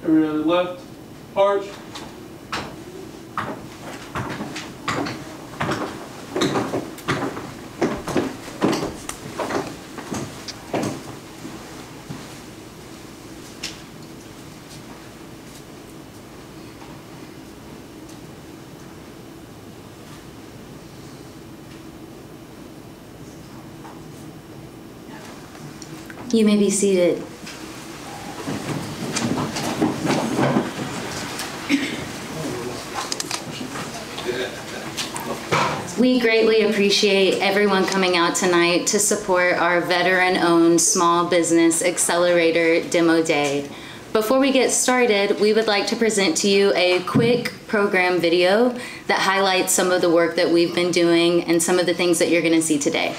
Every other left. Arch. You may be seated. We greatly appreciate everyone coming out tonight to support our veteran-owned Small Business Accelerator Demo Day. Before we get started, we would like to present to you a quick program video that highlights some of the work that we've been doing and some of the things that you're going to see today.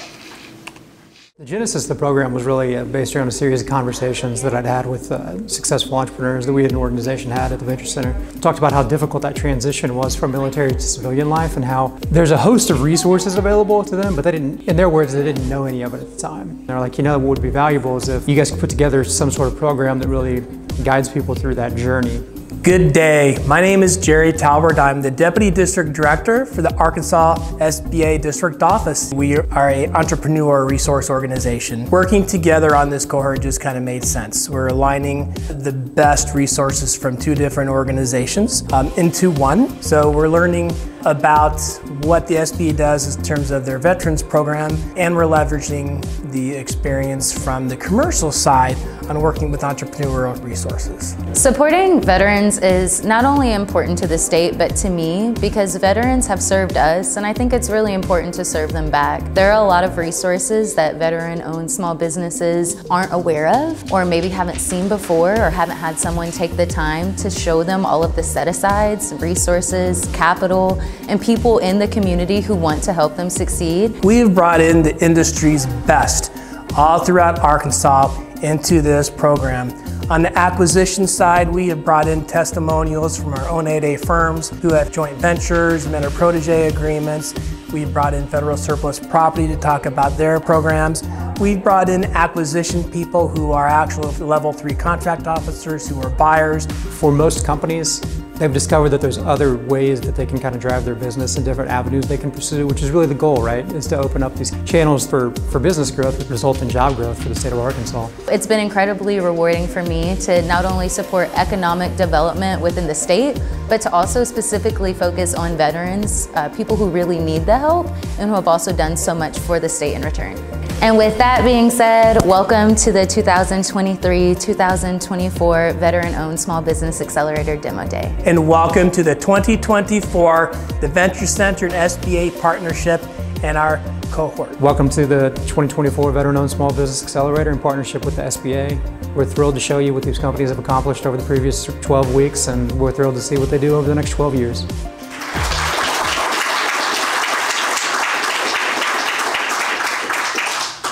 The genesis of the program was really based around a series of conversations that I'd had with successful entrepreneurs that we as an organization had at the Venture Center. We talked about how difficult that transition was from military to civilian life and how there's a host of resources available to them, but they didn't, in their words, they didn't know any of it at the time. They're like, you know, what would be valuable is if you guys could put together some sort of program that really guides people through that journey. Good day. My name is Jerry Talbert. I'm the Deputy District Director for the Arkansas SBA District Office. We are an entrepreneur resource organization. Working together on this cohort just kind of made sense. We're aligning the best resources from two different organizations into one. So we're learning about what the SBA does in terms of their veterans program, and we're leveraging the experience from the commercial side on working with entrepreneurial resources. Supporting veterans is not only important to the state, but to me, because veterans have served us, and I think it's really important to serve them back. There are a lot of resources that veteran-owned small businesses aren't aware of, or maybe haven't seen before, or haven't had someone take the time to show them all of the set-asides, resources, capital, and people in the community who want to help them succeed. We've brought in the industry's best all throughout Arkansas into this program. On the acquisition side, we have brought in testimonials from our own 8A firms who have joint ventures, mentor-protege agreements. We've brought in federal surplus property to talk about their programs. We've brought in acquisition people who are actual level 3 contract officers who are buyers. For most companies, they've discovered that there's other ways that they can kind of drive their business and different avenues they can pursue, which is really the goal, right? Is to open up these channels for business growth that result in job growth for the state of Arkansas. It's been incredibly rewarding for me to not only support economic development within the state, but to also specifically focus on veterans, people who really need the help and who have also done so much for the state in return. And with that being said, welcome to the 2023-2024 Veteran-Owned Small Business Accelerator Demo Day. And welcome to the 2024, the Venture Center and SBA partnership and our cohort. Welcome to the 2024 Veteran-Owned Small Business Accelerator in partnership with the SBA. We're thrilled to show you what these companies have accomplished over the previous 12 weeks, and we're thrilled to see what they do over the next 12 years.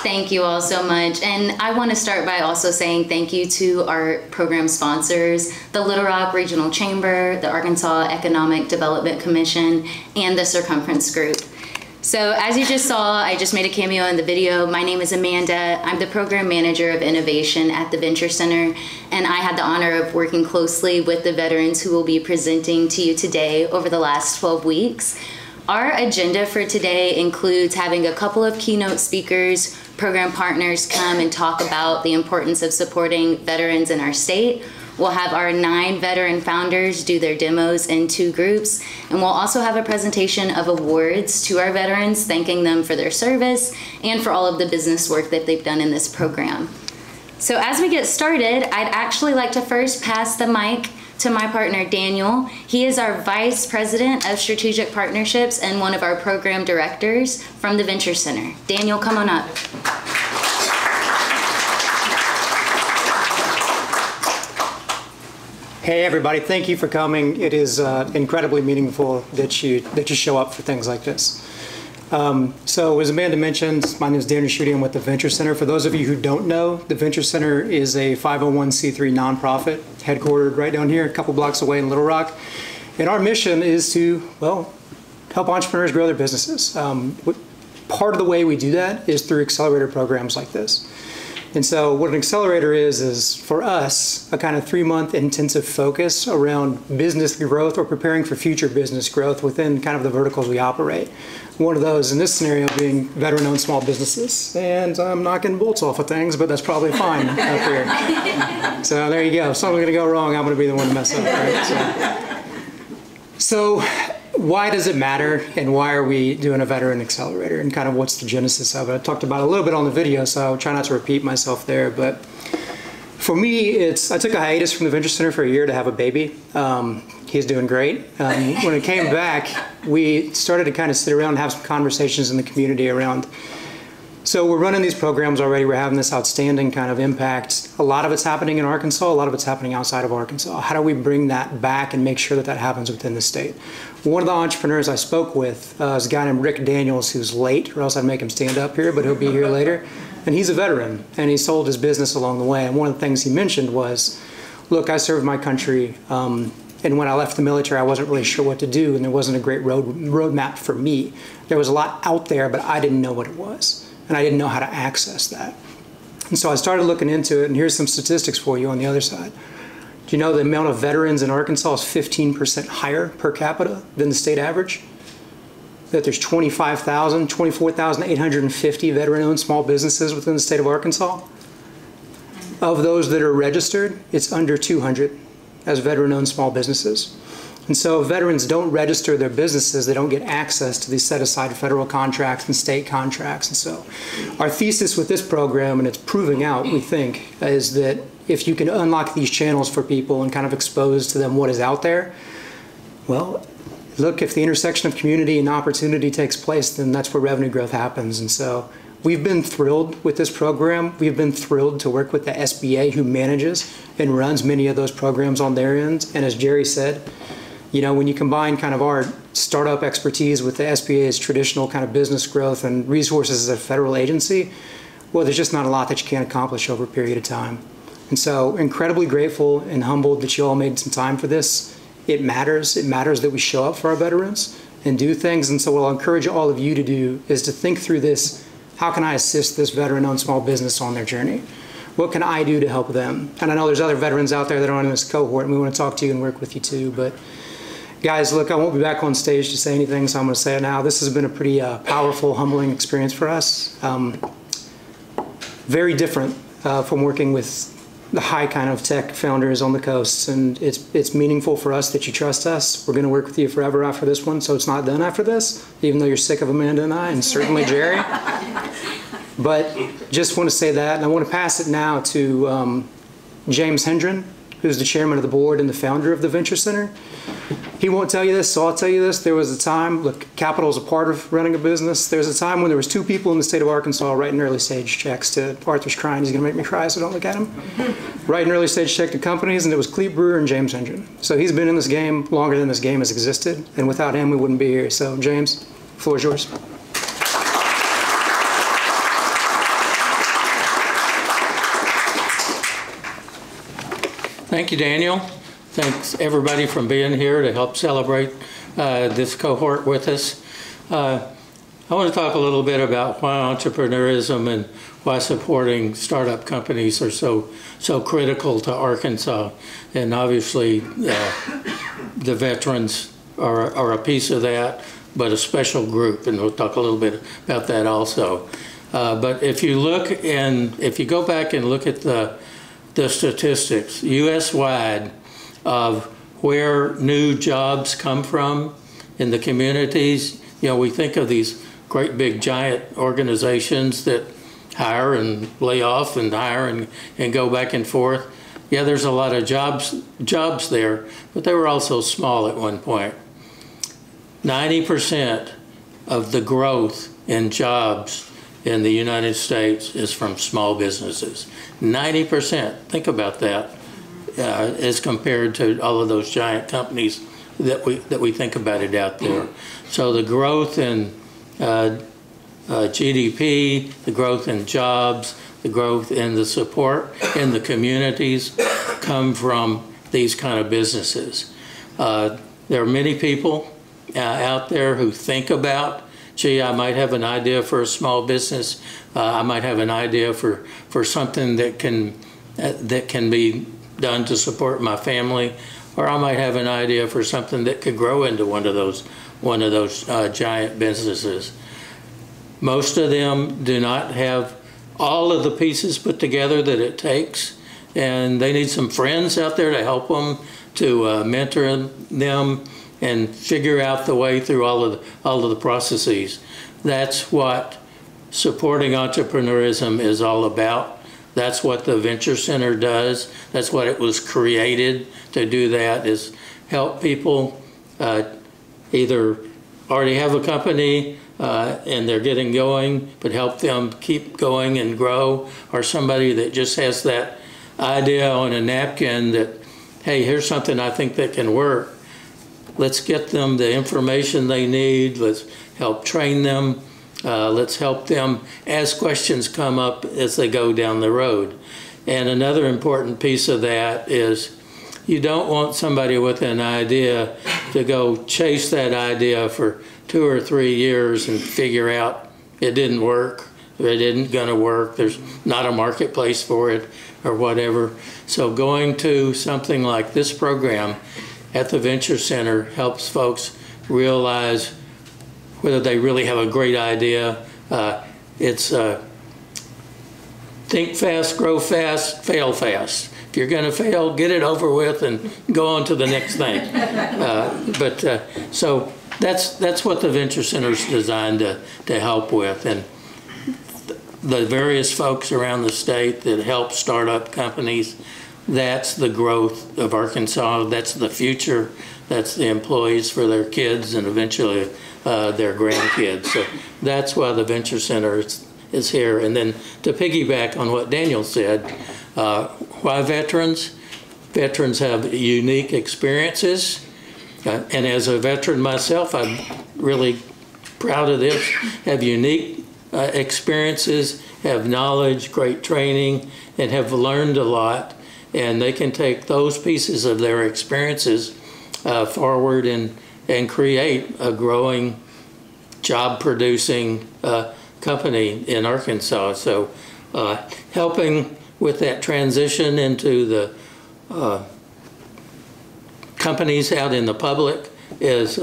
Thank you all so much. And I want to start by also saying thank you to our program sponsors, the Little Rock Regional Chamber, the Arkansas Economic Development Commission, and the Circumference Group. So as you just saw, I just made a cameo in the video. My name is Amanda. I'm the Program Manager of Innovation at the Venture Center, and I had the honor of working closely with the veterans who will be presenting to you today over the last 12 weeks. Our agenda for today includes having a couple of keynote speakers, program partners come and talk about the importance of supporting veterans in our state. We'll have our 9 veteran founders do their demos in 2 groups, and we'll also have a presentation of awards to our veterans, thanking them for their service and for all of the business work that they've done in this program. So as we get started, I'd actually like to first pass the mic to my partner, Daniel. He is our Vice President of Strategic Partnerships and one of our program directors from the Venture Center. Daniel, come on up. Hey everybody, thank you for coming. It is incredibly meaningful that you show up for things like this. So as Amanda mentioned, my name is Daniel Schutte. I'm with the Venture Center. For those of you who don't know, the Venture Center is a 501c3 nonprofit headquartered right down here, a couple blocks away in Little Rock. And our mission is to, well, help entrepreneurs grow their businesses. Part of the way we do that is through accelerator programs like this. And so what an accelerator is for us, a kind of 3-month intensive focus around business growth or preparing for future business growth within kind of the verticals we operate. One of those in this scenario being veteran-owned small businesses. And I'm knocking bolts off of things, but that's probably fine up here. So there you go. If something's going to go wrong, I'm going to be the one to mess up, right? So why does it matter, and why are we doing a veteran accelerator, and kind of what's the genesis of it? I talked about it a little bit on the video, so I'll try not to repeat myself there. But for me, I took a hiatus from the Venture Center for a year to have a baby. He's doing great. When it came back, we started to kind of sit around and have some conversations in the community around. So we're running these programs already. We're having this outstanding kind of impact. A lot of it's happening in Arkansas. A lot of it's happening outside of Arkansas. How do we bring that back and make sure that that happens within the state? One of the entrepreneurs I spoke with is a guy named Rick Daniels, who's late, or else I'd make him stand up here, but he'll be here later. And he's a veteran, and he sold his business along the way. And one of the things he mentioned was, look, I served my country, and when I left the military, I wasn't really sure what to do, and there wasn't a great roadmap for me. There was a lot out there, but I didn't know what it was. And I didn't know how to access that. And so I started looking into it, and here's some statistics for you on the other side. Do you know the amount of veterans in Arkansas is 15% higher per capita than the state average? That there's 24,850 veteran-owned small businesses within the state of Arkansas. Of those that are registered, it's under 200 as veteran-owned small businesses. And so if veterans don't register their businesses, they don't get access to these set-aside federal contracts and state contracts. And so our thesis with this program, and it's proving out, we think, is that if you can unlock these channels for people and kind of expose to them what is out there, well, look, if the intersection of community and opportunity takes place, then that's where revenue growth happens. And so we've been thrilled with this program. We've been thrilled to work with the SBA, who manages and runs many of those programs on their end. And as Jerry said, you know, when you combine kind of our startup expertise with the SBA's traditional kind of business growth and resources as a federal agency, well, there's just not a lot that you can't accomplish over a period of time. And so incredibly grateful and humbled that you all made some time for this. It matters. It matters that we show up for our veterans and do things. And so what I'll encourage all of you to do is to think through this. How can I assist this veteran-owned small business on their journey? What can I do to help them? And I know there's other veterans out there that are in this cohort, and we want to talk to you and work with you too. But guys, look, I won't be back on stage to say anything, so I'm going to say it now. This has been a pretty powerful, humbling experience for us. Very different from working with the high kind of tech founders on the coast, and it's meaningful for us that you trust us. We're going to work with you forever after this one, so it's not done after this, even though you're sick of Amanda and I, and certainly Jerry. But just want to say that, and I want to pass it now to James Hendren, who's the chairman of the board and the founder of the Venture Center. He won't tell you this, so I'll tell you this. There was a time, look, capital is a part of running a business. There's a time when there was 2 people in the state of Arkansas writing early stage checks to, Arthur's crying, he's gonna make me cry, so don't look at him. Writing early stage check to companies, and it was Clete Brewer and James Hendren. So he's been in this game longer than this game has existed, and without him, we wouldn't be here. So James, the floor is yours. Thank you, Daniel. Thanks everybody for being here to help celebrate this cohort with us. I want to talk a little bit about why entrepreneurism and why supporting startup companies are so critical to Arkansas. And obviously the veterans are a piece of that, but a special group, and we'll talk a little bit about that also. But if you go back and look at the statistics U.S.-wide of where new jobs come from in the communities, you know, we think of these great big giant organizations that hire and lay off and hire and go back and forth. Yeah, there's a lot of jobs there, but they were also small at one point. 90% of the growth in jobs in the United States is from small businesses. 90%, think about that, as compared to all of those giant companies that we think about it out there. So the growth in GDP, the growth in jobs, the growth in the support in the communities come from these kind of businesses. There are many people out there who think about gee, I might have an idea for a small business. I might have an idea for something that can be done to support my family, or I might have an idea for something that could grow into one of those giant businesses. Most of them do not have all of the pieces put together that it takes, and they need some friends out there to help them, to mentor them and figure out the way through all of the processes. That's what supporting entrepreneurism is all about. That's what the Venture Center does. That's what it was created to do, that is help people either already have a company and they're getting going, but help them keep going and grow, or somebody that just has that idea on a napkin that, hey, here's something I think that can work. Let's get them the information they need. Let's help train them. Let's help them as questions come up as they go down the road. And another important piece of that is you don't want somebody with an idea to go chase that idea for 2 or 3 years and figure out it didn't work, or it isn't going to work, there's not a marketplace for it, or whatever. So going to something like this program at the Venture Center helps folks realize whether they really have a great idea. It's think fast, grow fast, fail fast. If you're going to fail, get it over with and go on to the next thing. So that's what the Venture Center is designed to help with. And the various folks around the state that help start up companies, that's the growth of Arkansas. That's the future. That's the employees for their kids and eventually their grandkids. So that's why the Venture Center is here. And then to piggyback on what Daniel said, why veterans? Veterans have unique experiences. And as a veteran myself, I'm really proud of this, have unique experiences, have knowledge, great training, and have learned a lot. And they can take those pieces of their experiences forward and create a growing, job-producing company in Arkansas. So helping with that transition into the companies out in the public is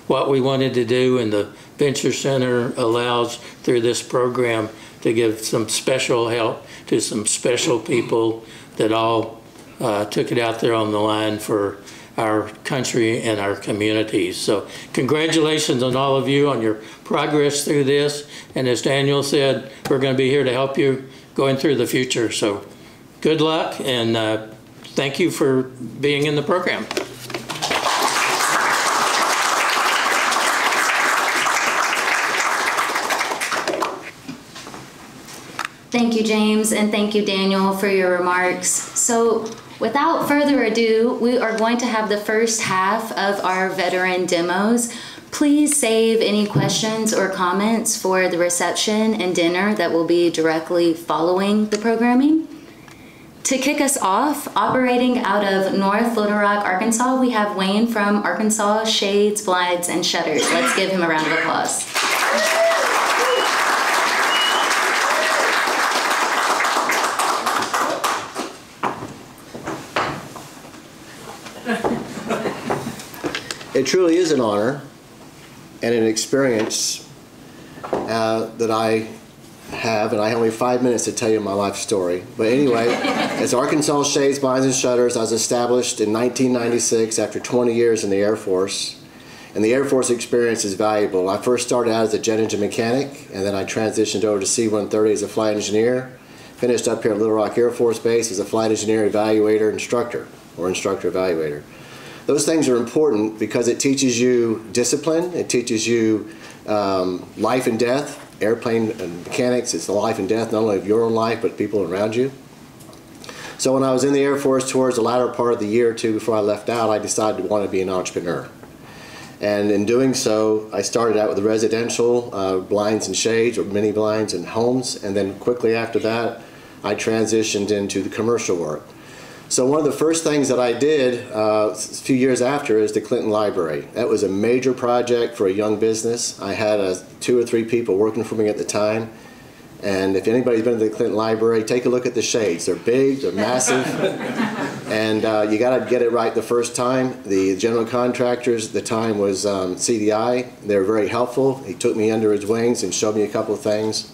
what we wanted to do, and the Venture Center allows through this program to give some special help to some special people that all took it out there on the line for our country and our communities. So congratulations on all of you on your progress through this. And as Daniel said, we're going to be here to help you going through the future. So good luck, and thank you for being in the program. Thank you, James, and thank you, Daniel, for your remarks. So without further ado, we are going to have the first half of our veteran demos. Please save any questions or comments for the reception and dinner that will be directly following the programming. To kick us off, operating out of North Little Rock, Arkansas, we have Wayne from Arkansas Shades, Blinds, and Shutters. Let's give him a round of applause. It truly is an honor and an experience that I have, and I have only 5 minutes to tell you my life story. But anyway, as Arkansas Shades, Blinds, and Shutters, I was established in 1996 after 20 years in the Air Force. And the Air Force experience is valuable. I first started out as a jet engine mechanic, and then I transitioned over to C-130 as a flight engineer. Finished up here at Little Rock Air Force Base as a flight engineer evaluator instructor, or instructor evaluator. Those things are important because it teaches you discipline, it teaches you life and death. Airplane mechanics, it's the life and death not only of your own life but people around you. So when I was in the Air Force towards the latter part of the year or two before I left out, I decided to want to be an entrepreneur. And in doing so, I started out with residential blinds and shades, or mini blinds and homes, and then quickly after that I transitioned into the commercial work. So one of the first things that I did a few years after is the Clinton Library. That was a major project for a young business. I had 2 or 3 people working for me at the time. And if anybody's been to the Clinton Library, take a look at the shades. They're big, they're massive, and you got to get it right the first time. The general contractors at the time was CDI. They were very helpful. He took me under his wings and showed me a couple of things.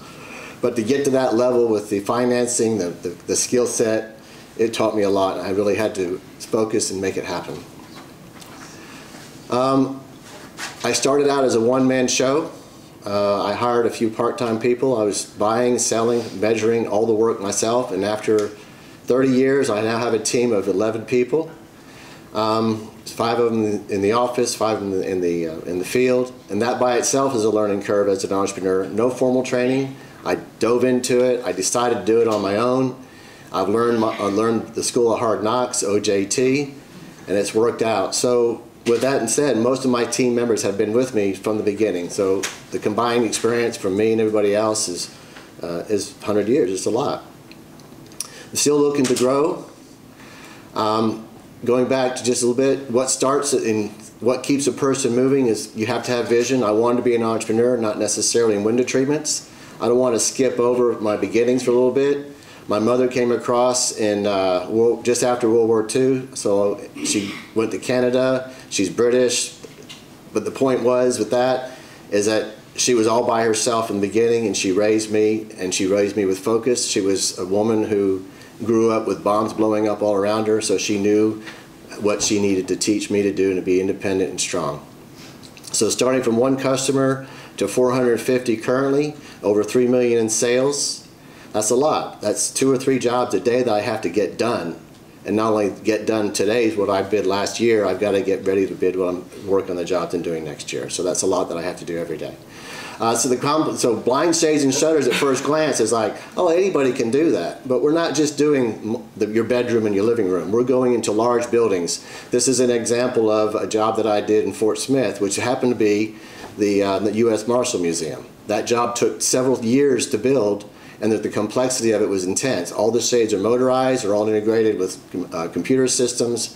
But to get to that level with the financing, the skill set, it taught me a lot. I really had to focus and make it happen. I started out as a one-man show. I hired a few part-time people. I was buying, selling, measuring all the work myself, and after 30 years I now have a team of 11 people. 5 of them in the office, 5 in the field, and that by itself is a learning curve as an entrepreneur. No formal training. I dove into it. I decided to do it on my own. I learned the School of Hard Knocks, OJT, and it's worked out. So with that said, most of my team members have been with me from the beginning. So the combined experience from me and everybody else is 100 years. It's a lot. I'm still looking to grow. Going back to just a little bit, what keeps a person moving is you have to have vision. I wanted to be an entrepreneur, not necessarily in window treatments. I don't want to skip over my beginnings for a little bit. My mother came across in just after World War II, so she went to Canada. She's British, but the point was with that is that she was all by herself in the beginning, and she raised me, and she raised me with focus. She was a woman who grew up with bombs blowing up all around her, so she knew what she needed to teach me to do and to be independent and strong. So starting from 1 customer to 450 currently, over 3 million in sales. That's a lot. That's 2 or 3 jobs a day that I have to get done. And not only get done today is what I bid last year, I've got to get ready to bid what I'm working on the jobs and doing next year. So that's a lot that I have to do every day. So blind shades and shutters at first glance is like, oh, anybody can do that. But we're not just doing your bedroom and your living room. We're going into large buildings. This is an example of a job that I did in Fort Smith, which happened to be the U.S. Marshall Museum. That job took several years to build, and that the complexity of it was intense. All the shades are motorized, they're all integrated with computer systems,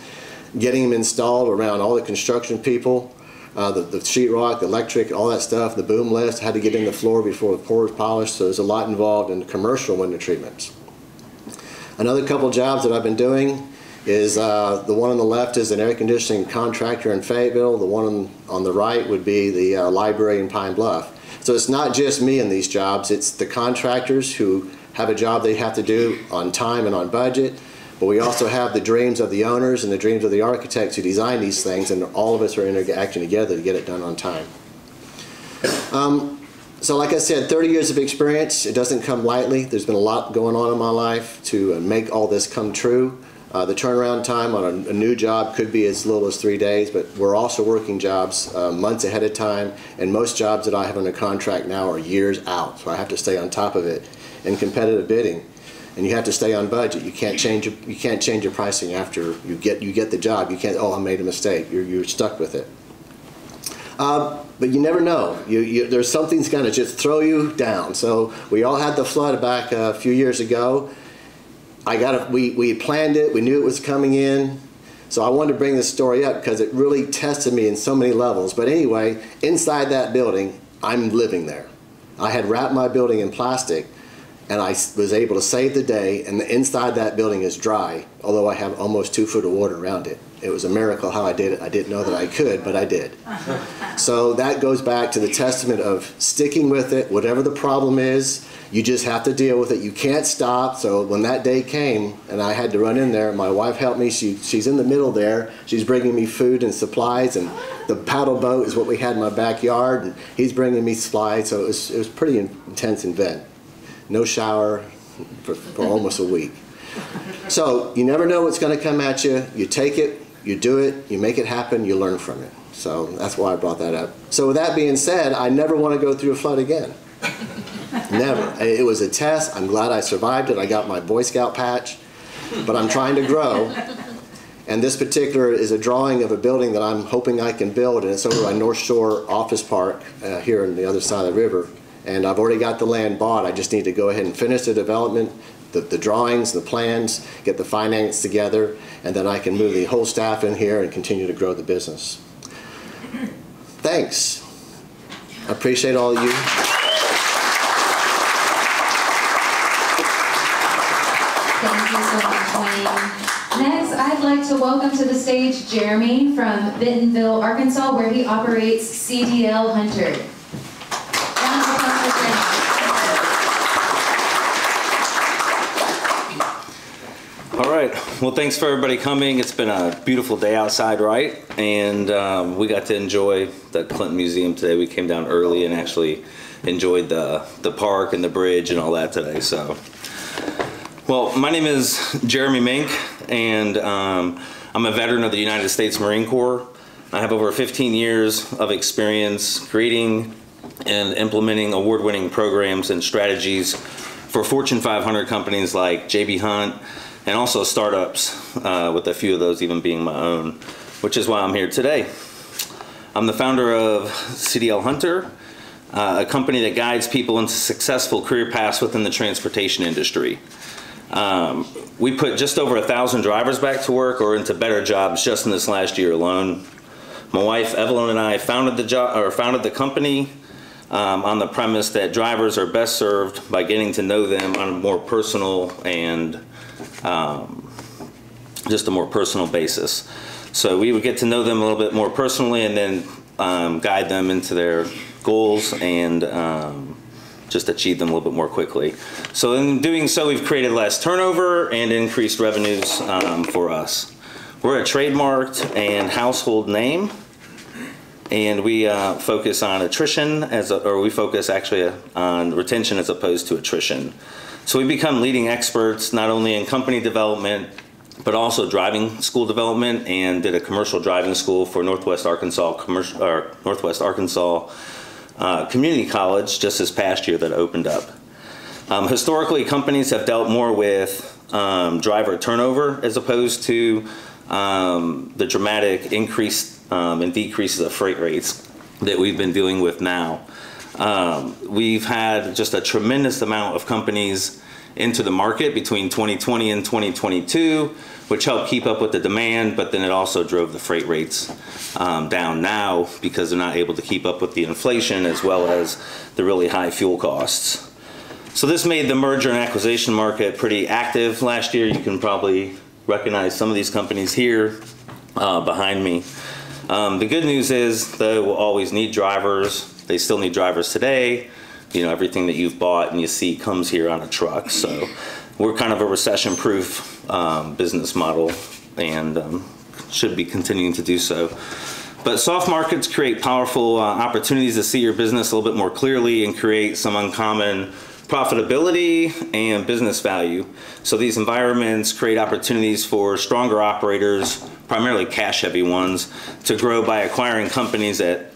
getting them installed around all the construction people, the sheetrock, the electric, all that stuff, the boom lift, had to get in the floor before the floor was polished, so there's a lot involved in commercial window treatments. Another couple jobs that I've been doing is the one on the left is an air conditioning contractor in Fayetteville. The one on the right would be the library in Pine Bluff. So it's not just me in these jobs, it's the contractors who have a job they have to do on time and on budget, but we also have the dreams of the owners and the dreams of the architects who design these things, and all of us are interacting together to get it done on time. So like I said, 30 years of experience, it doesn't come lightly. There's been a lot going on in my life to make all this come true. The turnaround time on a new job could be as little as 3 days, but we're also working jobs months ahead of time, and most jobs that I have under contract now are years out, so I have to stay on top of it. In competitive bidding, and you have to stay on budget. You can't change your pricing after you get the job. You can't, oh, I made a mistake. You're stuck with it. But you never know. There's something's going to just throw you down. So we all had the flood back a few years ago. We planned it, we knew it was coming in, so I wanted to bring this story up because it really tested me in so many levels. But anyway, inside that building, I'm living there. I had wrapped my building in plastic, and I was able to save the day, and the inside that building is dry, although I have almost 2 foot of water around it. It was a miracle how I did it. I didn't know that I could, but I did. So that goes back to the testament of sticking with it, whatever the problem is. You just have to deal with it. You can't stop. So when that day came and I had to run in there, my wife helped me. She's in the middle there. She's bringing me food and supplies, and the paddle boat is what we had in my backyard, and he's bringing me supplies. So it was pretty intense event. No shower for almost a week. So you never know what's going to come at you. You take it, you do it, you make it happen, you learn from it. So that's why I brought that up. So with that being said, I never want to go through a flood again. Never. It was a test. I'm glad I survived it. I got my Boy Scout patch, but I'm trying to grow. And this particular is a drawing of a building that I'm hoping I can build, and it's over by North Shore Office Park here on the other side of the river. And I've already got the land bought. I just need to go ahead and finish the development, the drawings, the plans, get the finance together, and then I can move the whole staff in here and continue to grow the business. Thanks. I appreciate all of you. Thank you so much, Wayne. Next, I'd like to welcome to the stage Jeremy from Bentonville, Arkansas, where he operates CDL Hunter. Round of applause for Jeremy. All right, well, thanks for everybody coming. It's been a beautiful day outside, right? And we got to enjoy the Clinton Museum today. We came down early and actually enjoyed the park and the bridge and all that today. So, well, my name is Jeremy Mink, and I'm a veteran of the United States Marine Corps. I have over 15 years of experience creating and implementing award-winning programs and strategies for Fortune 500 companies like J.B. Hunt, and also startups, with a few of those even being my own, which is why I'm here today. I'm the founder of CDL Hunter, a company that guides people into successful career paths within the transportation industry. We put just over 1,000 drivers back to work or into better jobs just in this last year alone. My wife Evelyn and I founded the company on the premise that drivers are best served by getting to know them on a more personal and just a more personal basis. So we would get to know them a little bit more personally and then guide them into their goals and just achieve them a little bit more quickly. So in doing so, we've created less turnover and increased revenues for us. We're a trademarked and household name, and we focus on attrition we focus actually on retention as opposed to attrition. So we become leading experts not only in company development, but also driving school development, and did a commercial driving school for Northwest Arkansas Community College just this past year that opened up. Historically, companies have dealt more with driver turnover as opposed to the dramatic increase and decreases of freight rates that we've been dealing with now. We've had just a tremendous amount of companies into the market between 2020 and 2022, which helped keep up with the demand, but then it also drove the freight rates down now because they're not able to keep up with the inflation as well as the really high fuel costs. So this made the merger and acquisition market pretty active last year. You can probably recognize some of these companies here behind me. The good news is they will always need drivers. They still need drivers today. You know, everything that you've bought and you see comes here on a truck. So we're kind of a recession-proof business model and should be continuing to do so. But soft markets create powerful opportunities to see your business a little bit more clearly and create some uncommon profitability and business value. So these environments create opportunities for stronger operators, primarily cash-heavy ones, to grow by acquiring companies at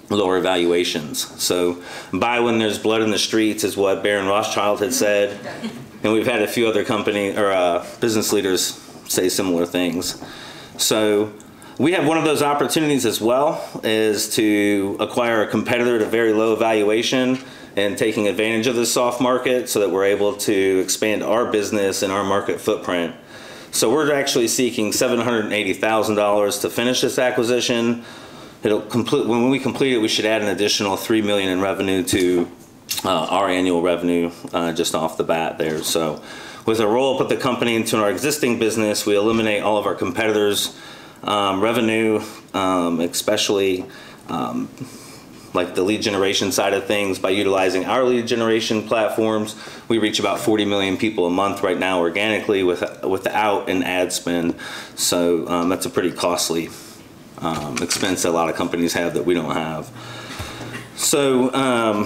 lower valuations. So buy when there's blood in the streets is what Baron Rothschild had said, and we've had a few other business leaders say similar things. So we have one of those opportunities as well, is to acquire a competitor at a very low valuation and taking advantage of this soft market so that we're able to expand our business and our market footprint. So we're actually seeking $780,000 to finish this acquisition. When we complete it, we should add an additional $3 million in revenue to our annual revenue just off the bat there. So with a roll-up of the company into our existing business, we eliminate all of our competitors' revenue, especially like the lead generation side of things. By utilizing our lead generation platforms, we reach about 40 million people a month right now organically without an ad spend. So that's a pretty costly expense that a lot of companies have that we don't have. So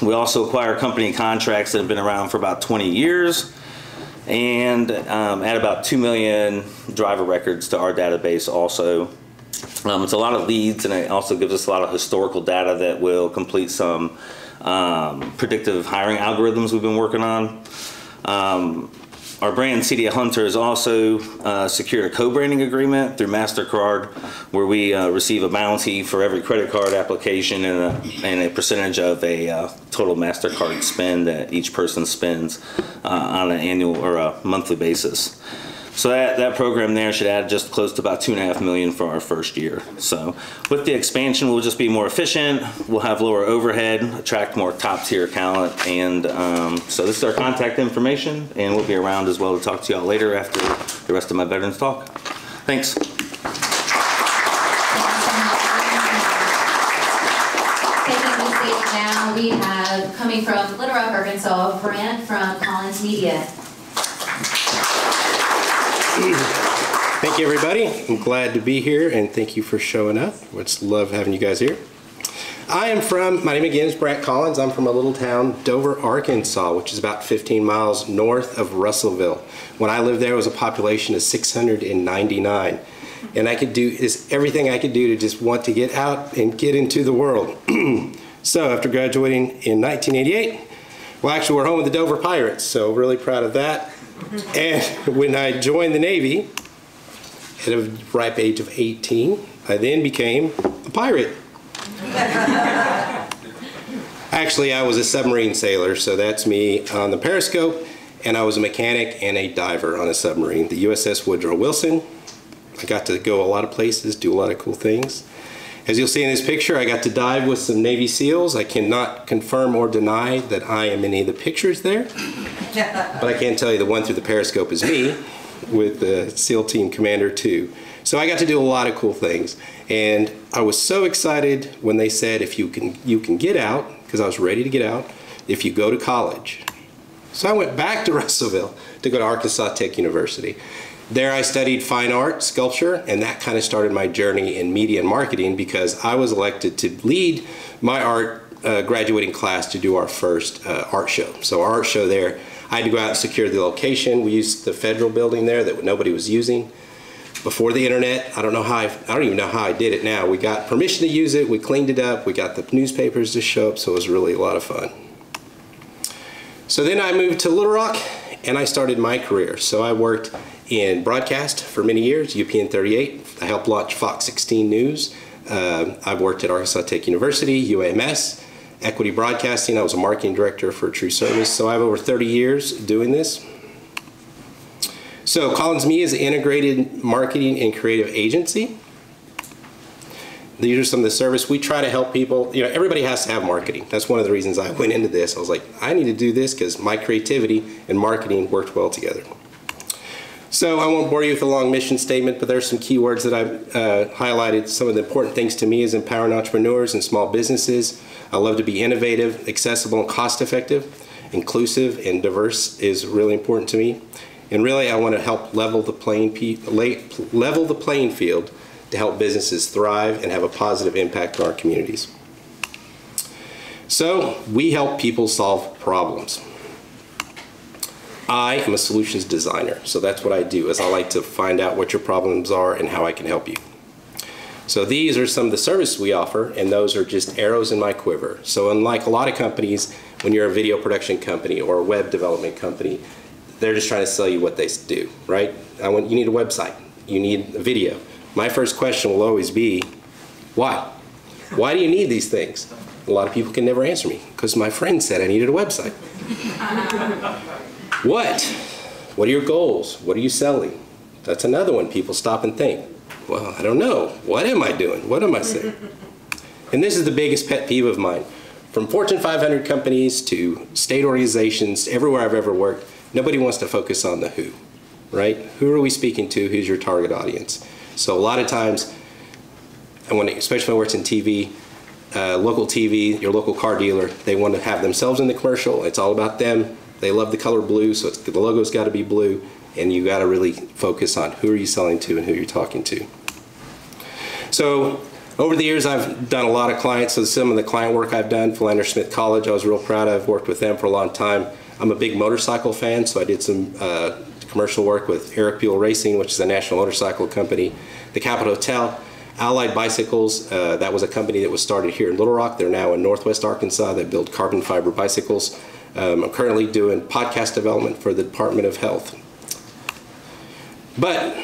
we also acquire company contracts that have been around for about 20 years and add about 2 million driver records to our database also. It's a lot of leads, and it also gives us a lot of historical data that will complete some predictive hiring algorithms we've been working on. Our brand, CDL Hunter, has also secured a co-branding agreement through MasterCard, where we receive a bounty for every credit card application and a percentage of a total MasterCard spend that each person spends on an annual or a monthly basis. So that program there should add just close to about $2.5 million for our first year. So with the expansion, we'll just be more efficient. We'll have lower overhead, attract more top tier talent. And so this is our contact information, and we'll be around as well to talk to y'all later after the rest of my veterans talk. Thanks. Taking the stage now, we have, coming from Little Rock, Arkansas, Brant from Collins Media. Thank you, everybody. I'm glad to be here, and thank you for showing up. It's love having you guys here. My name again is Brant Collins. I'm from a little town, Dover, Arkansas, which is about 15 miles north of Russellville. When I lived there, it was a population of 699. And I could do everything I could do to just want to get out and get into the world. So after graduating in 1988, well, actually, we're home with the Dover Pirates, so really proud of that. And when I joined the Navy at a ripe age of 18, I then became a pirate. Actually, I was a submarine sailor, so that's me on the periscope, and I was a mechanic and a diver on a submarine, the USS Woodrow Wilson. I got to go a lot of places, do a lot of cool things. As you'll see in this picture, I got to dive with some Navy SEALs. I cannot confirm or deny that I am in any of the pictures there, but I can tell you the one through the periscope is me with the SEAL Team Commander 2. So I got to do a lot of cool things, and I was so excited when they said if you can get out, because I was ready to get out, if you go to college. So I went back to Russellville to go to Arkansas Tech University. There I studied fine art, sculpture, and that kind of started my journey in media and marketing because I was elected to lead my art graduating class to do our first art show. So our art show there, I had to go out and secure the location. We used the federal building there that nobody was using. Before the internet, I don't even know how I did it now. We got permission to use it, we cleaned it up, we got the newspapers to show up, so it was really a lot of fun. So then I moved to Little Rock and I started my career. So I worked in broadcast for many years, UPN 38. I helped launch Fox 16 News. I've worked at Arkansas Tech University, UAMS, Equity Broadcasting. I was a marketing director for True Service. So I have over 30 years doing this. So Collins Media is an integrated marketing and creative agency. These are some of the service. We try to help people. You know, everybody has to have marketing. That's one of the reasons I went into this. I was like, I need to do this because my creativity and marketing worked well together. So I won't bore you with a long mission statement, but there's some keywords that I've highlighted. Some of the important things to me is empowering entrepreneurs and small businesses. I love to be innovative, accessible, and cost-effective. Inclusive and diverse is really important to me. And really, I want to help level the playing field to help businesses thrive and have a positive impact on our communities. So we help people solve problems. I am a solutions designer, so that's what I do, is I like to find out what your problems are and how I can help you. So these are some of the services we offer, and those are just arrows in my quiver. So unlike a lot of companies, when you're a video production company or a web development company, they're just trying to sell you what they do, right? You need a website, you need a video. My first question will always be, why? Why do you need these things? A lot of people can never answer me, because my friend said I needed a website. What? What are your goals? What are you selling? That's another one people stop and think. Well, I don't know. What am I doing? What am I saying? And this is the biggest pet peeve of mine. From Fortune 500 companies to state organizations, everywhere I've ever worked, nobody wants to focus on the who, right? Who are we speaking to? Who's your target audience? So a lot of times, especially when I worked in TV, local TV, your local car dealer, they want to have themselves in the commercial. It's all about them. They love the color blue, so the logo's got to be blue, and you got to really focus on who are you selling to and who you're talking to. So over the years, I've done a lot of clients. So some of the client work I've done, Philander Smith College, I was real proud of. Worked with them for a long time. I'm a big motorcycle fan, so I did some commercial work with Eric Buell Racing, which is a national motorcycle company. The Capitol Hotel, Allied Bicycles, that was a company that was started here in Little Rock. They're now in Northwest Arkansas. They build carbon fiber bicycles. I'm currently doing podcast development for the Department of Health But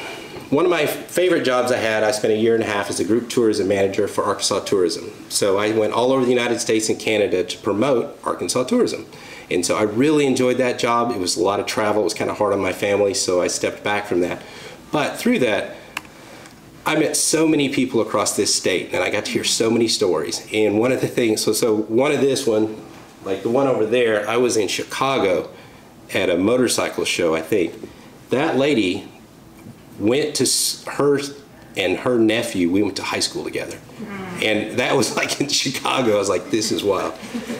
one of my favorite jobs I had, I spent a year and a half as a group tourism manager for Arkansas Tourism. So I went all over the United States and Canada to promote Arkansas tourism. And so I really enjoyed that job. It was a lot of travel. It was kind of hard on my family, so I stepped back from that. But through that, I met so many people across this state, and I got to hear so many stories. And one of the things, so one of this one, like the one over there, I was in Chicago at a motorcycle show, I think. That lady went to her and her nephew, we went to high school together. And that was like in Chicago. I was like, this is wild.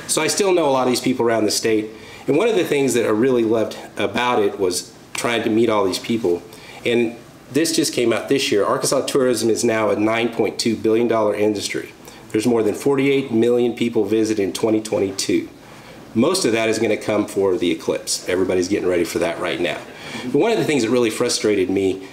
So I still know a lot of these people around the state. And one of the things that I really loved about it was trying to meet all these people. And this just came out this year. Arkansas tourism is now a $9.2 billion industry. There's more than 48 million people visit in 2022. Most of that is going to come for the eclipse. Everybody's getting ready for that right now. But one of the things that really frustrated me,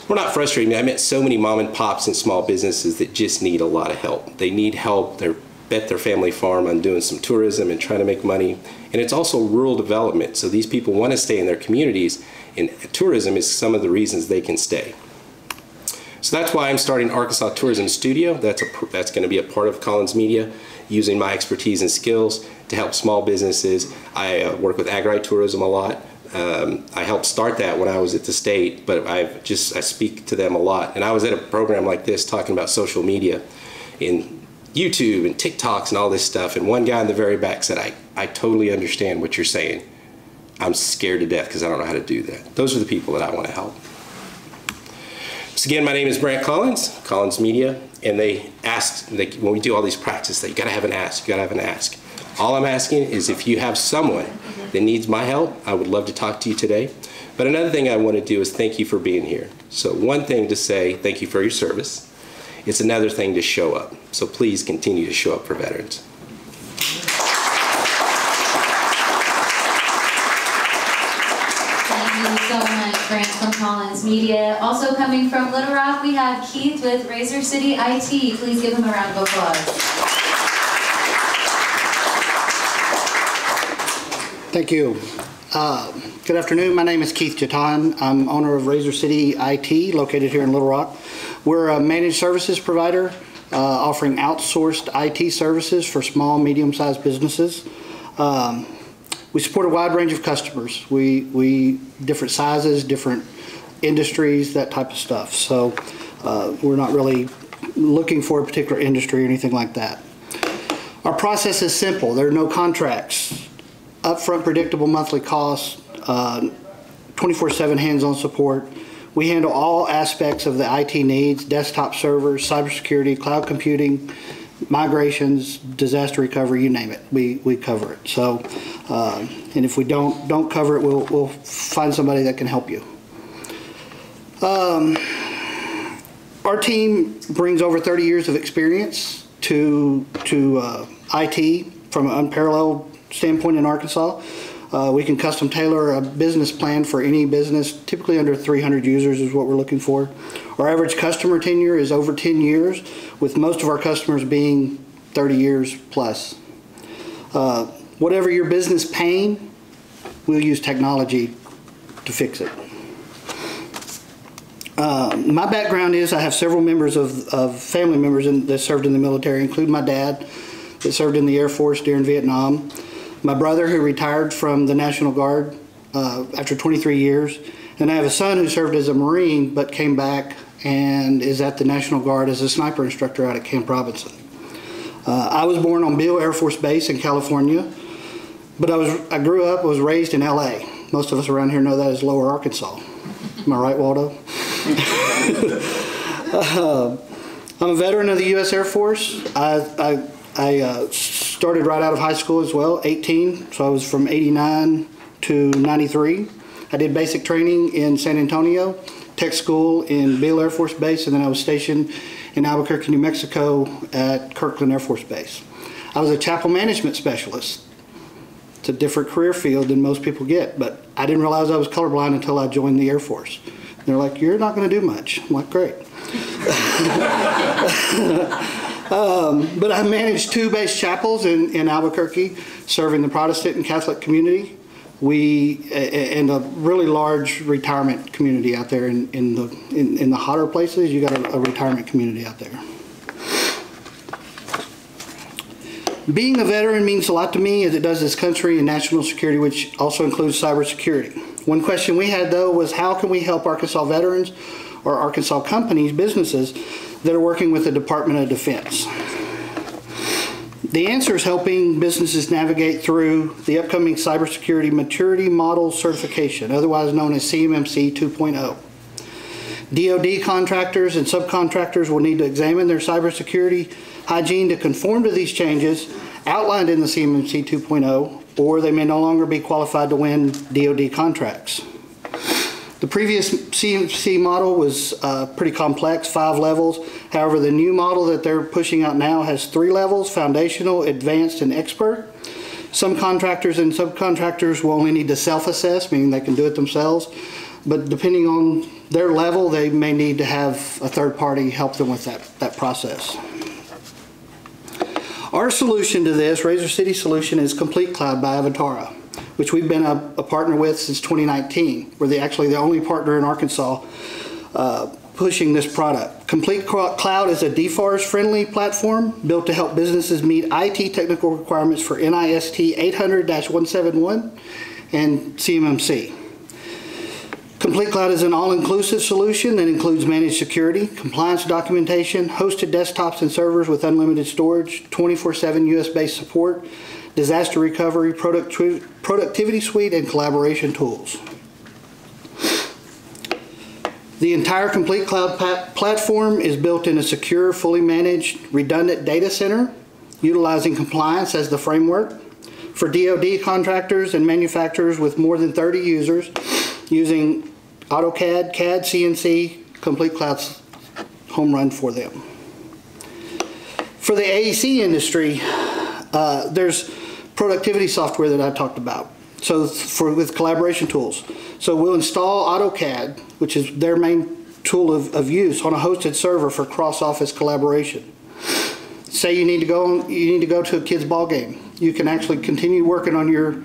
well, not frustrated me, I met so many mom and pops and small businesses that just need a lot of help. They need help. They're bet their family farm on doing some tourism and trying to make money. And it's also rural development. So these people want to stay in their communities, and tourism is some of the reasons they can stay. So that's why I'm starting Arkansas Tourism Studio. That's going to be a part of Collins Media, using my expertise and skills to help small businesses. I work with agritourism a lot. I helped start that when I was at the state, but I speak to them a lot. And I was at a program like this talking about social media in YouTube and TikToks and all this stuff. And one guy in the very back said, I totally understand what you're saying. I'm scared to death because I don't know how to do that. Those are the people that I want to help. So again, my name is Brant Collins, Collins Media, and they asked, when we do all these practices, you got to have an ask, you got to have an ask. All I'm asking is if you have someone that needs my help, I would love to talk to you today. But another thing I want to do is thank you for being here. So one thing to say, thank you for your service. It's another thing to show up. So please continue to show up for veterans. Thank you so much, Grant from Collins Media. Also coming from Little Rock, we have Keith with Razor City IT. Please give him a round of applause. Thank you. Good afternoon. My name is Keith Jatan. I'm owner of Razor City IT, located here in Little Rock. We're a managed services provider offering outsourced IT services for small, medium-sized businesses. We support a wide range of customers. We different sizes, different industries, that type of stuff. So we're not really looking for a particular industry or anything like that. Our process is simple. There are no contracts. Upfront predictable monthly costs, 24/7 hands-on support. We handle all aspects of the IT needs: desktop servers, cybersecurity, cloud computing, migrations, disaster recovery, you name it. We cover it. So, and if we don't cover it, we'll find somebody that can help you. Our team brings over 30 years of experience to IT from an unparalleled standpoint in Arkansas. We can custom tailor a business plan for any business. Typically under 300 users is what we're looking for. Our average customer tenure is over 10 years, with most of our customers being 30 years plus. Whatever your business pain, we'll use technology to fix it. My background is I have several members of family members that served in the military, including my dad that served in the Air Force during Vietnam. My brother, who retired from the National Guard after 23 years, and I have a son who served as a Marine but came back and is at the National Guard as a sniper instructor out at Camp Robinson. I was born on Beale Air Force Base in California, but I grew up, was raised in LA. Most of us around here know that as Lower Arkansas. Am I right, Waldo? I'm a veteran of the U.S. Air Force. I started right out of high school as well, 18, so I was from 89 to 93. I did basic training in San Antonio, tech school in Beale Air Force Base, and then I was stationed in Albuquerque, New Mexico at Kirkland Air Force Base. I was a chapel management specialist. It's a different career field than most people get, but I didn't realize I was colorblind until I joined the Air Force. They're like, you're not going to do much. I'm like, great. But I managed 2 base chapels in Albuquerque, serving the Protestant and Catholic community. and a really large retirement community out there in the hotter places. You got a retirement community out there. Being a veteran means a lot to me, as it does this country and national security, which also includes cybersecurity. One question we had, though, was how can we help Arkansas veterans or Arkansas companies, businesses that are working with the Department of Defense? The answer is helping businesses navigate through the upcoming Cybersecurity Maturity Model Certification, otherwise known as CMMC 2.0. DoD contractors and subcontractors will need to examine their cybersecurity hygiene to conform to these changes outlined in the CMMC 2.0, or they may no longer be qualified to win DoD contracts. The previous CMMC model was pretty complex, 5 levels. However, the new model that they're pushing out now has 3 levels: foundational, advanced, and expert. Some contractors and subcontractors will only need to self-assess, meaning they can do it themselves. But depending on their level, they may need to have a third party help them with that process. Our solution to this, Razor City solution, is Complete Cloud by Avatara, which we've been a partner with since 2019. We're actually the only partner in Arkansas pushing this product. Complete Cloud is a DFARS-friendly platform built to help businesses meet IT technical requirements for NIST 800-171 and CMMC. Complete Cloud is an all-inclusive solution that includes managed security, compliance documentation, hosted desktops and servers with unlimited storage, 24/7 US-based support, disaster recovery, productivity suite, and collaboration tools. The entire Complete Cloud platform is built in a secure, fully managed, redundant data center, utilizing compliance as the framework for DoD contractors and manufacturers with more than 30 users using AutoCAD, CAD, CNC, Complete Cloud's home run for them. For the AEC industry, there's productivity software that I talked about. So with collaboration tools. So we'll install AutoCAD, which is their main tool of use, on a hosted server for cross-office collaboration. Say you need to go to a kid's ball game. You can actually continue working on your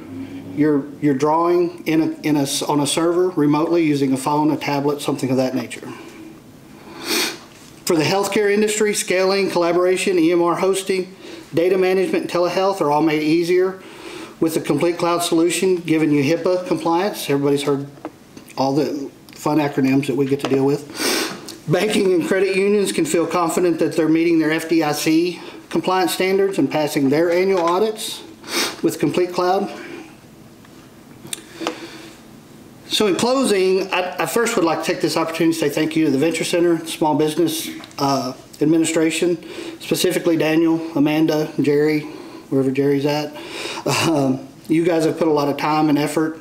drawing on a server remotely using a phone, a tablet, something of that nature. For the healthcare industry, scaling, collaboration, EMR hosting, data management, and telehealth are all made easier with the Complete Cloud solution, giving you HIPAA compliance. Everybody's heard all the fun acronyms that we get to deal with. Banking and credit unions can feel confident that they're meeting their FDIC compliance standards and passing their annual audits with Complete Cloud. So in closing, I first would like to take this opportunity to say thank you to the Venture Center, Small Business Administration, specifically Daniel, Amanda, Jerry, wherever Jerry's at. You guys have put a lot of time and effort,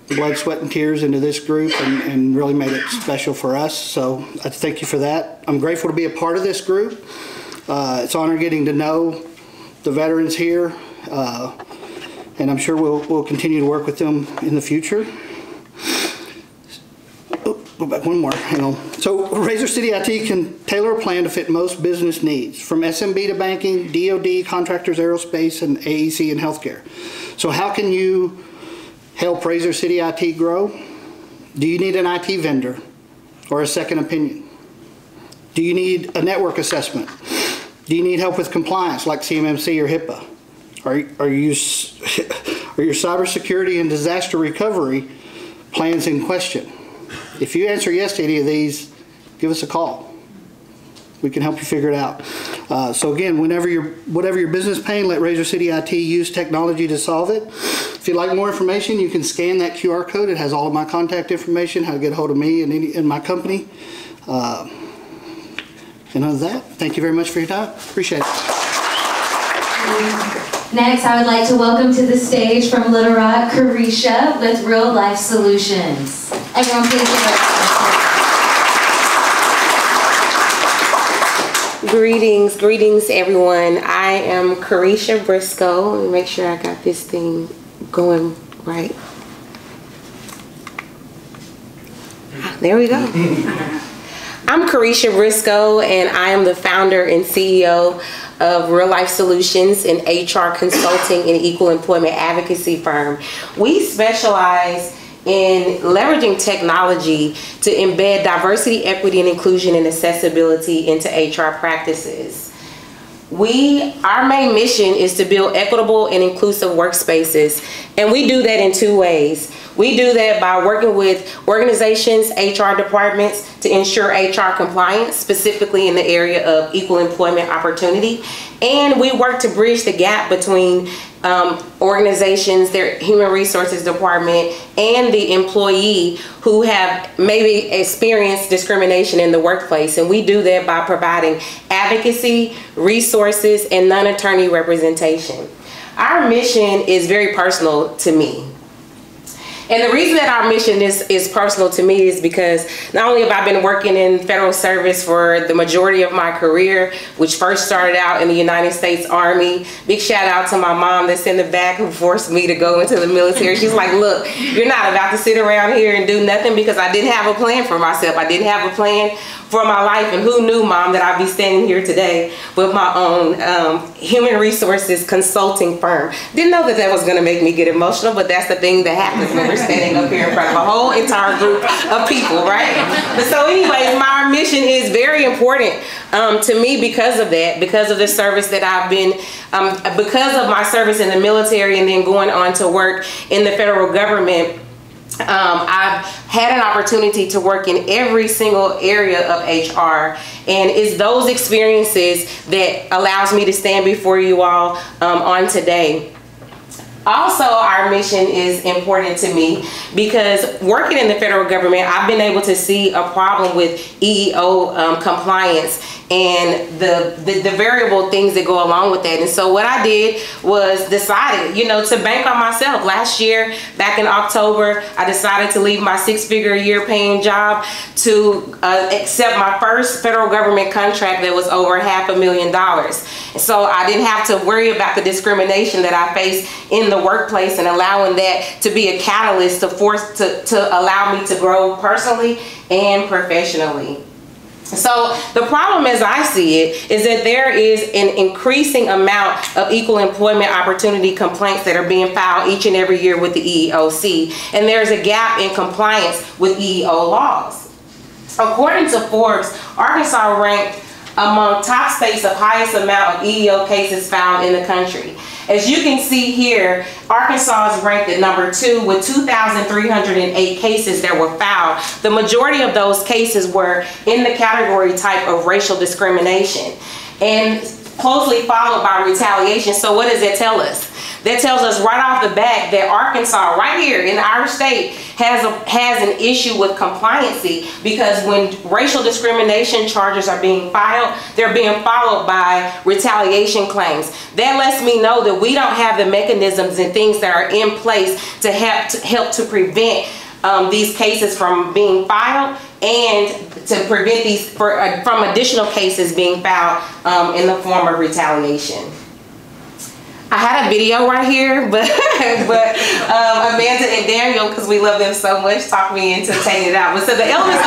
blood, sweat, and tears into this group and really made it special for us. So I thank you for that. I'm grateful to be a part of this group. It's an honor getting to know the veterans here, and I'm sure we'll continue to work with them in the future. Go back one more, hang on. So Razor City IT can tailor a plan to fit most business needs, from SMB to banking, DoD, contractors, aerospace, and AEC and healthcare. So how can you help Razor City IT grow? Do you need an IT vendor or a second opinion? Do you need a network assessment? Do you need help with compliance like CMMC or HIPAA? Are your cybersecurity and disaster recovery plans in question? If you answer yes to any of these, give us a call. We can help you figure it out. So again, whatever your business pain, let Razor City IT use technology to solve it. If you'd like more information, you can scan that QR code. It has all of my contact information, how to get a hold of me and my company. And other than that, thank you very much for your time. Appreciate it. Next, I would like to welcome to the stage from Little Rock, Carisha with Real Life Solutions. Everyone please give up. Greetings everyone. I am Carisha Briscoe. Let me make sure I got this thing going right. There we go. I'm Carisha Briscoe, and I am the founder and CEO of Real Life Solutions, an HR consulting and equal employment advocacy firm. We specialize in leveraging technology to embed diversity, equity, and inclusion and accessibility into HR practices. Our main mission is to build equitable and inclusive workspaces, and we do that in two ways. We do that by working with organizations, HR departments, to ensure HR compliance, specifically in the area of equal employment opportunity. And we work to bridge the gap between organizations, their human resources department, and the employee who have maybe experienced discrimination in the workplace. And we do that by providing advocacy, resources, and non-attorney representation. Our mission is very personal to me. And the reason that our mission is personal to me is because not only have I been working in federal service for the majority of my career, which first started out in the United States Army. Big shout out to my mom that's in the back who forced me to go into the military. She's like, look, you're not about to sit around here and do nothing, because I didn't have a plan for myself. I didn't have a plan for my life, and who knew, Mom, that I'd be standing here today with my own human resources consulting firm. Didn't know that that was gonna make me get emotional, but that's the thing that happens when we're standing up here in front of a whole entire group of people, right? But so anyways, my mission is very important to me because of that, because of the service that I've been, because of my service in the military and then going on to work in the federal government. I've had an opportunity to work in every single area of HR, and it's those experiences that allows me to stand before you all on today. Also, our mission is important to me because working in the federal government, I've been able to see a problem with EEO compliance and the variable things that go along with that. And so what I did was decided, to bank on myself. Last year, back in October, I decided to leave my six-figure a year paying job to accept my first federal government contract that was over $500,000. So I didn't have to worry about the discrimination that I faced in the workplace, and allowing that to be a catalyst to allow me to grow personally and professionally. So the problem as I see it is that there is an increasing amount of equal employment opportunity complaints that are being filed each and every year with the EEOC, and there's a gap in compliance with EEO laws. According to Forbes, Arkansas ranked among top states of highest amount of EEO cases found in the country. As you can see here, Arkansas is ranked at number 2 with 2,308 cases that were filed. The majority of those cases were in the category type of racial discrimination, and closely followed by retaliation. So what does that tell us? That tells us right off the bat that Arkansas, right here in our state, has an issue with compliancy, because when racial discrimination charges are being filed, they're being followed by retaliation claims. That lets me know that we don't have the mechanisms and things that are in place to help to prevent these cases from being filed, and to prevent these from additional cases being filed in the form of retaliation. I had a video right here, but Amanda and Daniel, because we love them so much, talked me into taking it out. But so the elements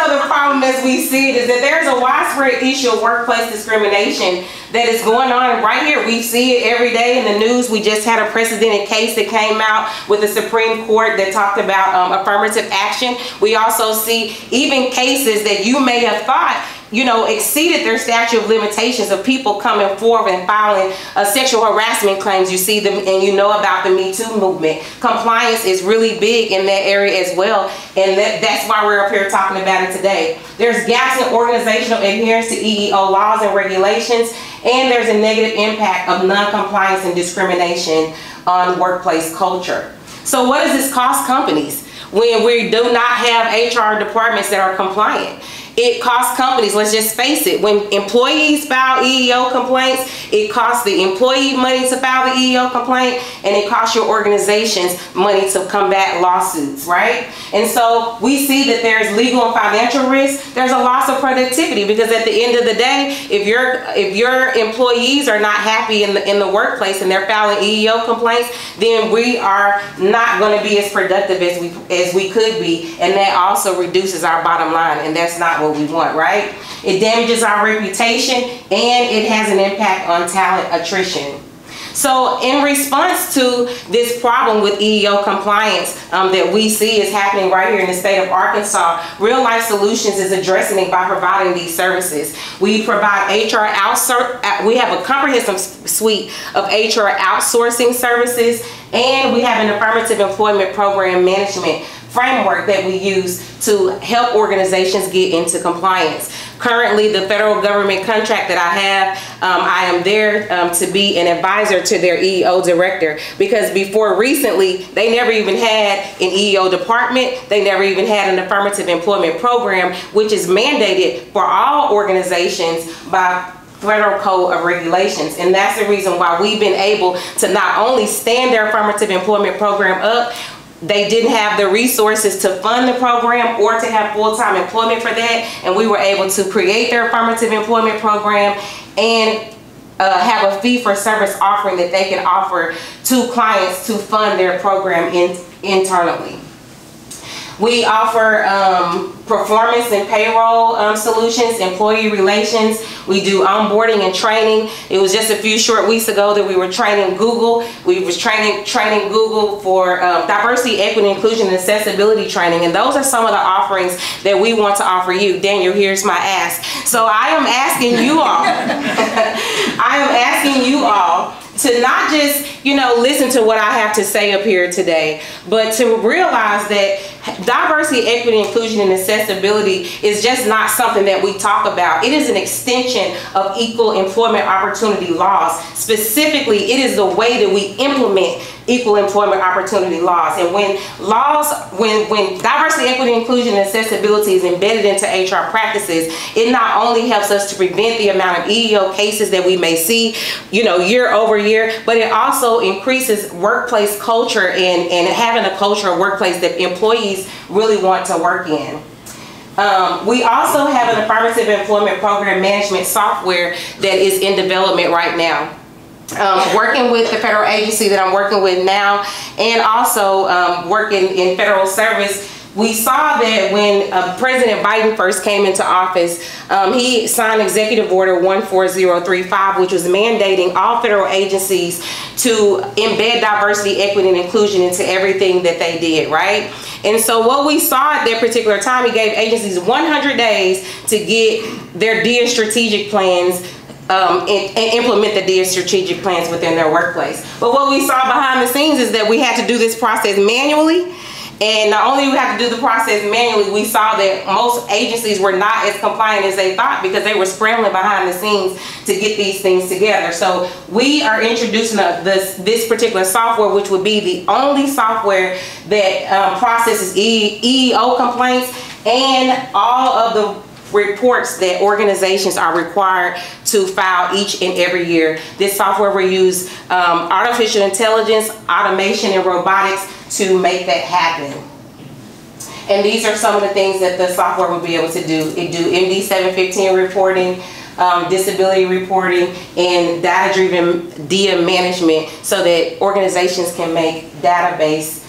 of the problem as we see it is that there's a widespread issue of workplace discrimination that is going on right here. We see it every day in the news. We just had a precedented case that came out with the Supreme Court that talked about affirmative action. We also see even cases that you may have thought exceeded their statute of limitations of people coming forward and filing sexual harassment claims. You see them, and about the Me Too movement. Compliance is really big in that area as well, and that's why we're up here talking about it today. There's gaps in organizational adherence to EEO laws and regulations, and there's a negative impact of non-compliance and discrimination on workplace culture. So what does this cost companies when we do not have HR departments that are compliant? It costs companies, let's just face it, when employees file EEO complaints, it costs the employee money to file the EEO complaint, and it costs your organizations money to combat lawsuits, right? And so we see that there's legal and financial risk. There's a loss of productivity, because at the end of the day, if your employees are not happy in the workplace and they're filing EEO complaints, then we are not going to be as productive as we could be, and that also reduces our bottom line, and that's not what we want, right? It damages our reputation, and it has an impact on talent attrition. So in response to this problem with EEO compliance that we see is happening right here in the state of Arkansas, Real Life Solutions is addressing it by providing these services. We provide HR we have a comprehensive suite of HR outsourcing services, and we have an affirmative employment program management framework that we use to help organizations get into compliance. Currently, the federal government contract that I have, I am there to be an advisor to their EEO director, because before recently, they never even had an EEO department. They never even had an affirmative employment program, which is mandated for all organizations by Federal Code of Regulations. And that's the reason why we've been able to not only stand their affirmative employment program up, they didn't have the resources to fund the program or to have full-time employment for that, and we were able to create their affirmative employment program and have a fee-for-service offering that they can offer to clients to fund their program internally. We offer performance and payroll solutions, employee relations. We do onboarding and training. It was just a few short weeks ago that we were training Google. We was training Google for diversity, equity, inclusion, and accessibility training. And those are some of the offerings that we want to offer you. Daniel, here's my ask. So I am asking you all, I am asking you all to not just, listen to what I have to say up here today, but to realize that diversity, equity, inclusion, and accessibility is just not something that we talk about. It is an extension of equal employment opportunity laws. Specifically, it is the way that we implement equal employment opportunity laws. And when diversity, equity, inclusion, and accessibility is embedded into HR practices, it not only helps us to prevent the amount of EEO cases that we may see, year over year, but it also increases workplace culture and having a culture of workplace that employees really want to work in. We also have an affirmative employment program management software that is in development right now. Working with the federal agency that I'm working with now, and also working in federal service, we saw that when President Biden first came into office, he signed Executive Order 14035, which was mandating all federal agencies to embed diversity, equity, and inclusion into everything that they did, right? And so what we saw at that particular time, he gave agencies 100 days to get their DIA strategic plans and implement the DIA strategic plans within their workplace. But what we saw behind the scenes is that we had to do this process manually. And not only we have to do the process manually, we saw that most agencies were not as compliant as they thought, because they were scrambling behind the scenes to get these things together. So we are introducing this particular software, which would be the only software that processes EEO complaints and all of the reports that organizations are required to file each and every year. This software will use artificial intelligence, automation, and robotics to make that happen. And these are some of the things that the software will be able to do. It do MD 715 reporting, disability reporting, and data-driven DIA management, so that organizations can make database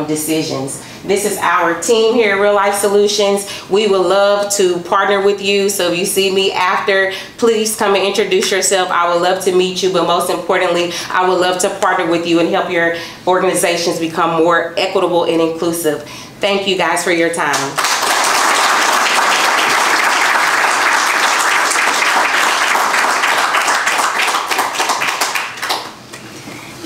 decisions. This is our team here at Real Life Solutions. We would love to partner with you. So if you see me after, please come and introduce yourself. I would love to meet you, but most importantly, I would love to partner with you and help your organizations become more equitable and inclusive. Thank you guys for your time.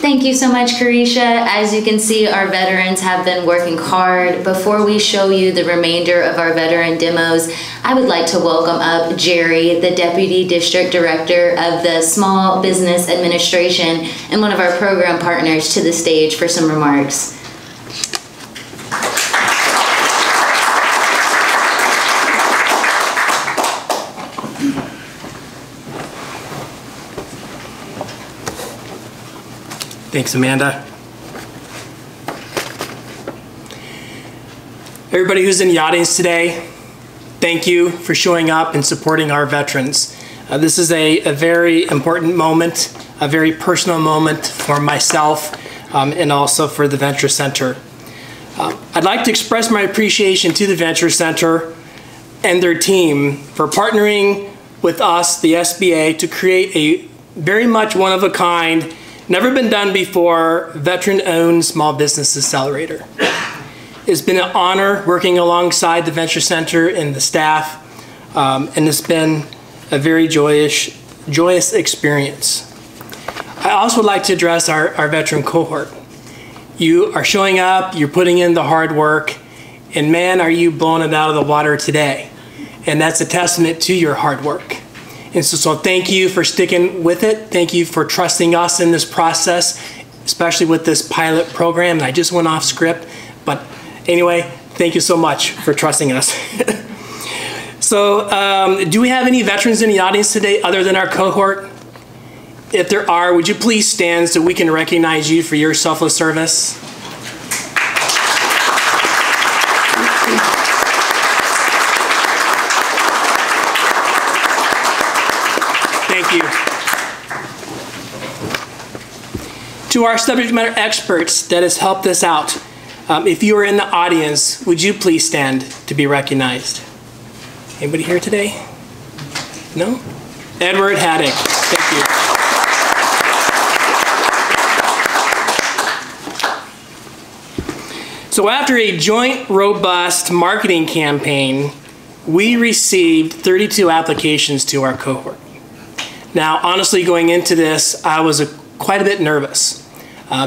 Thank you so much, Carisha. As you can see, our veterans have been working hard. Before we show you the remainder of our veteran demos, I would like to welcome up Jerry, the Deputy District Director of the Small Business Administration and one of our program partners, to the stage for some remarks. Thanks, Amanda. Everybody who's in the audience today, thank you for showing up and supporting our veterans. This is a very important moment, a very personal moment for myself and also for the Venture Center. I'd like to express my appreciation to the Venture Center and their team for partnering with us, the SBA, to create a very much one-of-a-kind, never been done before, veteran-owned small business accelerator. It's been an honor working alongside the Venture Center and the staff, and it's been a very joyous experience. I also would like to address our veteran cohort. You are showing up, you're putting in the hard work, and man, are you blowing it out of the water today. And that's a testament to your hard work. And so thank you for sticking with it. Thank you for trusting us in this process, especially with this pilot program. And I just went off script, but anyway, thank you so much for trusting us. So do we have any veterans in the audience today other than our cohort? If there are, would you please stand so we can recognize you for your selfless service? Thank you. To our subject matter experts that has helped us out, if you are in the audience, would you please stand to be recognized? Anybody here today? No? Edward Haddock, thank you. So after a joint, robust marketing campaign, we received 32 applications to our cohort. Now, honestly, going into this, I was quite a bit nervous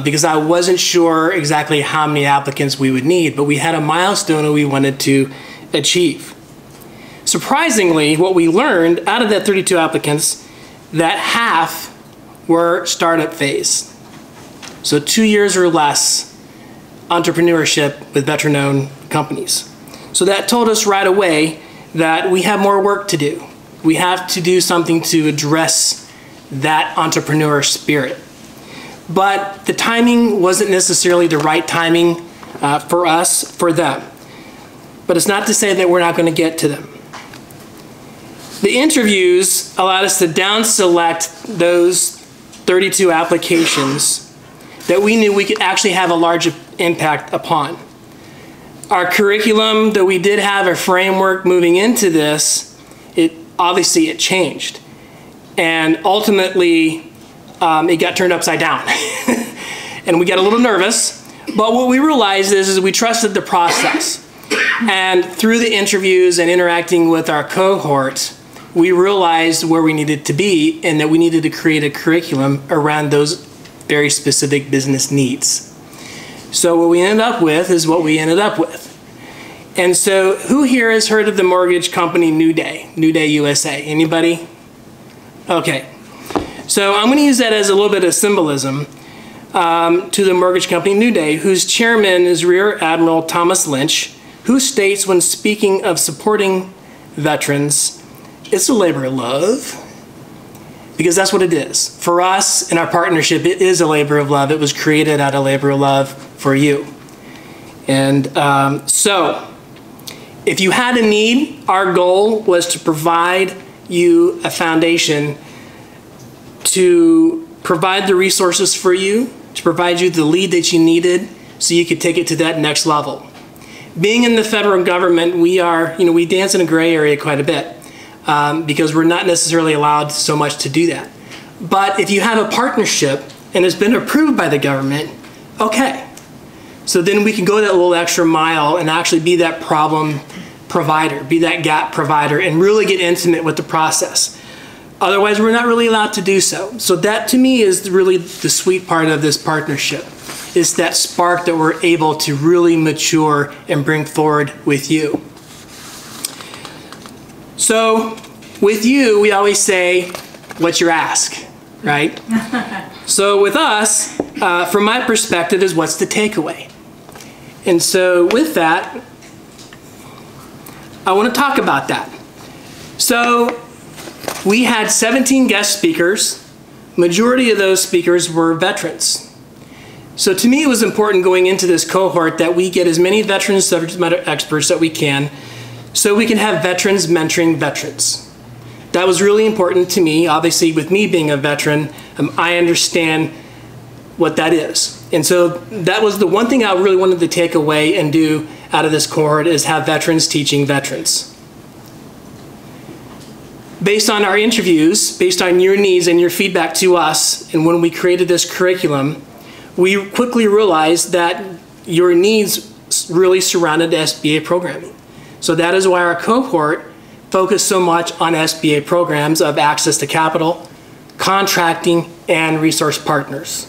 because I wasn't sure exactly how many applicants we would need, but we had a milestone that we wanted to achieve. Surprisingly, what we learned out of that 32 applicants, that half were startup phase. So 2 years or less entrepreneurship with veteran-owned companies. So that told us right away that we have more work to do. We have to do something to address that entrepreneur spirit. But the timing wasn't necessarily the right timing for us, for them. But it's not to say that we're not going to get to them. The interviews allowed us to down select those 32 applications that we knew we could actually have a large impact upon. Our curriculum, though we did have a framework moving into this, obviously it changed. And ultimately, it got turned upside down. And we got a little nervous, but what we realized is we trusted the process. And through the interviews and interacting with our cohort, we realized where we needed to be and that we needed to create a curriculum around those very specific business needs. So what we ended up with is what we ended up with. And so who here has heard of the mortgage company New Day USA? Anybody? Okay. So I'm going to use that as a little bit of symbolism to the mortgage company New Day, whose chairman is Rear Admiral Thomas Lynch, who states when speaking of supporting veterans, it's a labor of love. Because that's what it is. For us, in our partnership, it is a labor of love. It was created out of labor of love for you. And so, if you had a need, our goal was to provide you a foundation to provide the resources for you, to provide you the lead that you needed so you could take it to that next level. Being in the federal government, we dance in a gray area quite a bit. Because we're not necessarily allowed so much to do that. But if you have a partnership and it's been approved by the government, okay. So then we can go that little extra mile and actually be that problem provider, be that gap provider, and really get intimate with the process. Otherwise, we're not really allowed to do so. So that, to me, is really the sweet part of this partnership. It's that spark that we're able to really mature and bring forward with you. So with you, we always say, what's your ask, right? So with us, from my perspective, is what's the takeaway? And so with that, I want to talk about that. So we had 17 guest speakers. Majority of those speakers were veterans. So to me, it was important going into this cohort that we get as many veterans subject matter experts that we can, so we can have veterans mentoring veterans. That was really important to me. Obviously, with me being a veteran, I understand what that is. And so that was the one thing I really wanted to take away and do out of this cohort, is have veterans teaching veterans. Based on our interviews, based on your needs and your feedback to us, and when we created this curriculum, we quickly realized that your needs really surrounded SBA programming. So that is why our cohort focused so much on SBA programs of access to capital, contracting, and resource partners.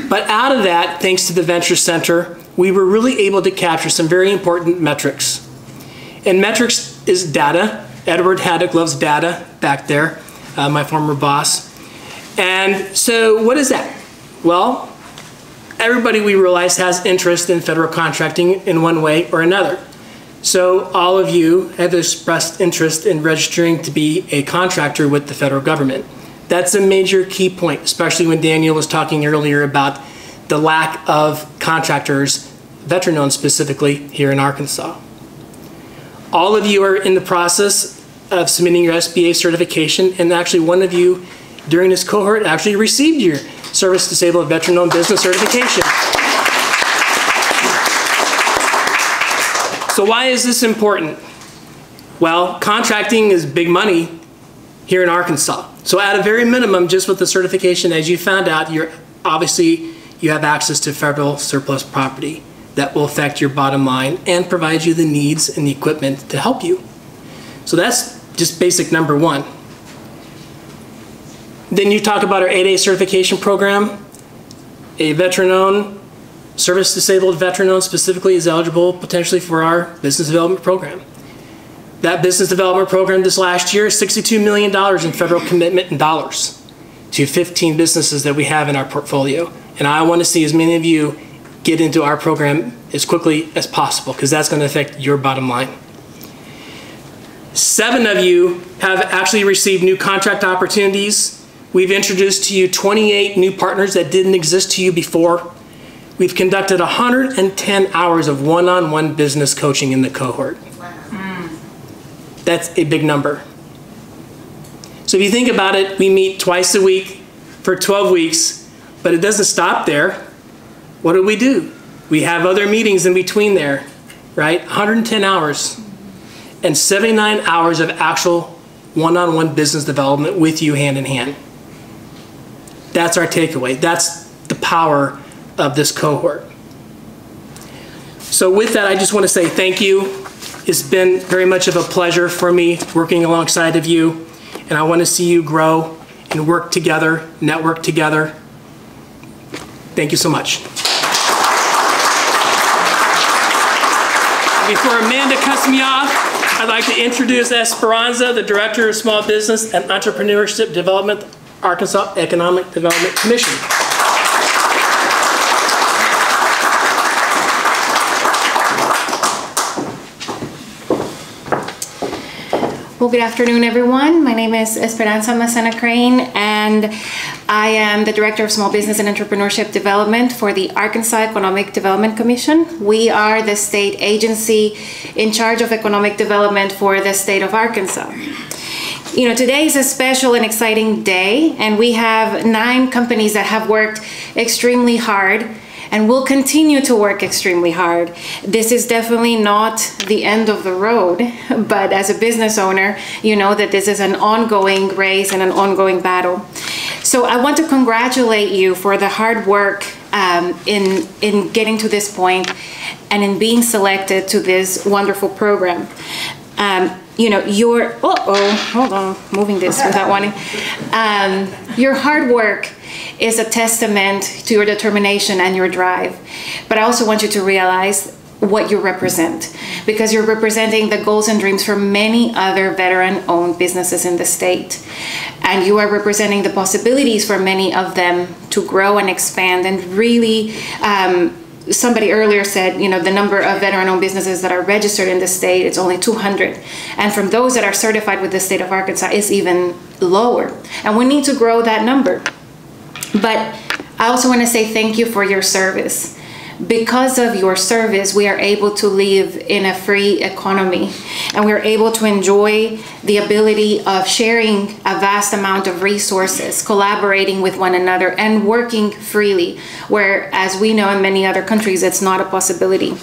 But out of that, thanks to the Venture Center, we were really able to capture some very important metrics. And metrics is data. Edward Haddock loves data back there, my former boss. And so what is that? Well, everybody, we realize, has interest in federal contracting in one way or another. So all of you have expressed interest in registering to be a contractor with the federal government. That's a major key point, especially when Daniel was talking earlier about the lack of contractors, veteran-owned specifically, here in Arkansas. All of you are in the process of submitting your SBA certification, and actually one of you during this cohort actually received your Service Disabled Veteran-Owned Business certification. So why is this important? Well, contracting is big money here in Arkansas. So at a very minimum, just with the certification, as you found out, you have access to federal surplus property that will affect your bottom line and provide you the needs and the equipment to help you. So that's just basic number one. Then you talk about our 8A certification program. A veteran-owned, service-disabled veteran-owned specifically is eligible potentially for our business development program. That business development program this last year is $62 million in federal commitment in dollars to 15 businesses that we have in our portfolio. And I want to see as many of you get into our program as quickly as possible, because that's going to affect your bottom line. 7 of you have actually received new contract opportunities. We've introduced to you 28 new partners that didn't exist to you before. We've conducted 110 hours of one-on-one business coaching in the cohort. That's a big number. So if you think about it, we meet twice a week for 12 weeks, but it doesn't stop there. What do? We have other meetings in between there, right? 110 hours and 79 hours of actual one-on-one business development with you hand in hand. That's our takeaway. That's the power of this cohort. So with that, I just want to say thank you. It's been very much of a pleasure for me working alongside of you, and I want to see you grow and work together, network together. Thank you so much. Before Amanda cuts me off, I'd like to introduce Esperanza, the Director of Small Business and Entrepreneurship Development, Arkansas Economic Development Commission. Well, good afternoon, everyone. My name is Esperanza Macena Crane, and I am the Director of Small Business and Entrepreneurship Development for the Arkansas Economic Development Commission. We are the state agency in charge of economic development for the state of Arkansas. You know, today is a special and exciting day, and we have 9 companies that have worked extremely hard and will continue to work extremely hard. This is definitely not the end of the road, but as a business owner, you know that this is an ongoing race and an ongoing battle. So I want to congratulate you for the hard work in getting to this point and in being selected to this wonderful program. You know, hold on, moving this without wanting. Your hard work is a testament to your determination and your drive. But I also want you to realize what you represent, because you're representing the goals and dreams for many other veteran-owned businesses in the state. And you are representing the possibilities for many of them to grow and expand and really, somebody earlier said, you know, the number of veteran-owned businesses that are registered in the state, it's only 200. And from those that are certified with the state of Arkansas, it's even lower. And we need to grow that number. But I also want to say thank you for your service. Because of your service, we are able to live in a free economy, and we're able to enjoy the ability of sharing a vast amount of resources, collaborating with one another, and working freely, where, as we know in many other countries, it's not a possibility.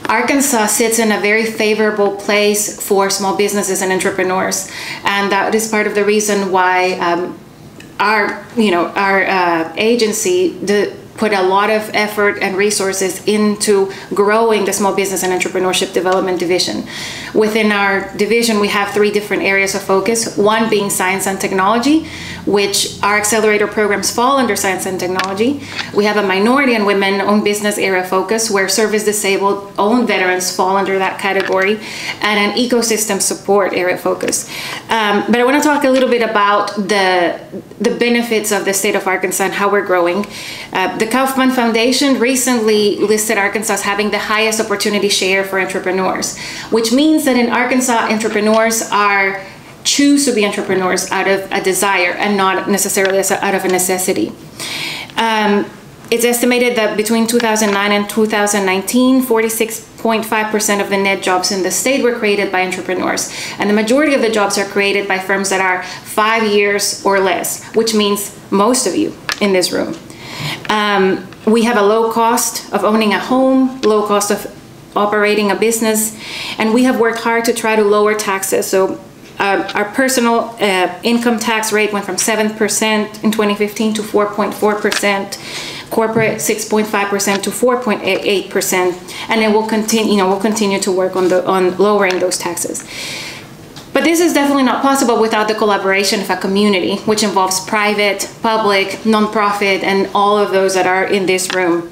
Arkansas sits in a very favorable place for small businesses and entrepreneurs, and that is part of the reason why our agency put a lot of effort and resources into growing the Small Business and Entrepreneurship Development Division. Within our division, we have 3 different areas of focus, one being science and technology, which our accelerator programs fall under science and technology. We have a minority and women-owned business area of focus, where service-disabled owned veterans fall under that category, and an ecosystem support area of focus. But I want to talk a little bit about the benefits of the state of Arkansas and how we're growing. The Kaufman Foundation recently listed Arkansas as having the highest opportunity share for entrepreneurs, which means that in Arkansas, entrepreneurs choose to be entrepreneurs out of a desire and not necessarily out of a necessity. It's estimated that between 2009 and 2019, 46.5% of the net jobs in the state were created by entrepreneurs. And the majority of the jobs are created by firms that are 5 years or less, which means most of you in this room. We have a low cost of owning a home, low cost of operating a business, and we have worked hard to try to lower taxes. So our personal income tax rate went from 7% in 2015 to 4.4%, corporate 6.5% to 4.8%, and it will continue. We'll continue to work on lowering those taxes. But this is definitely not possible without the collaboration of a community, which involves private, public, nonprofit, and all of those that are in this room.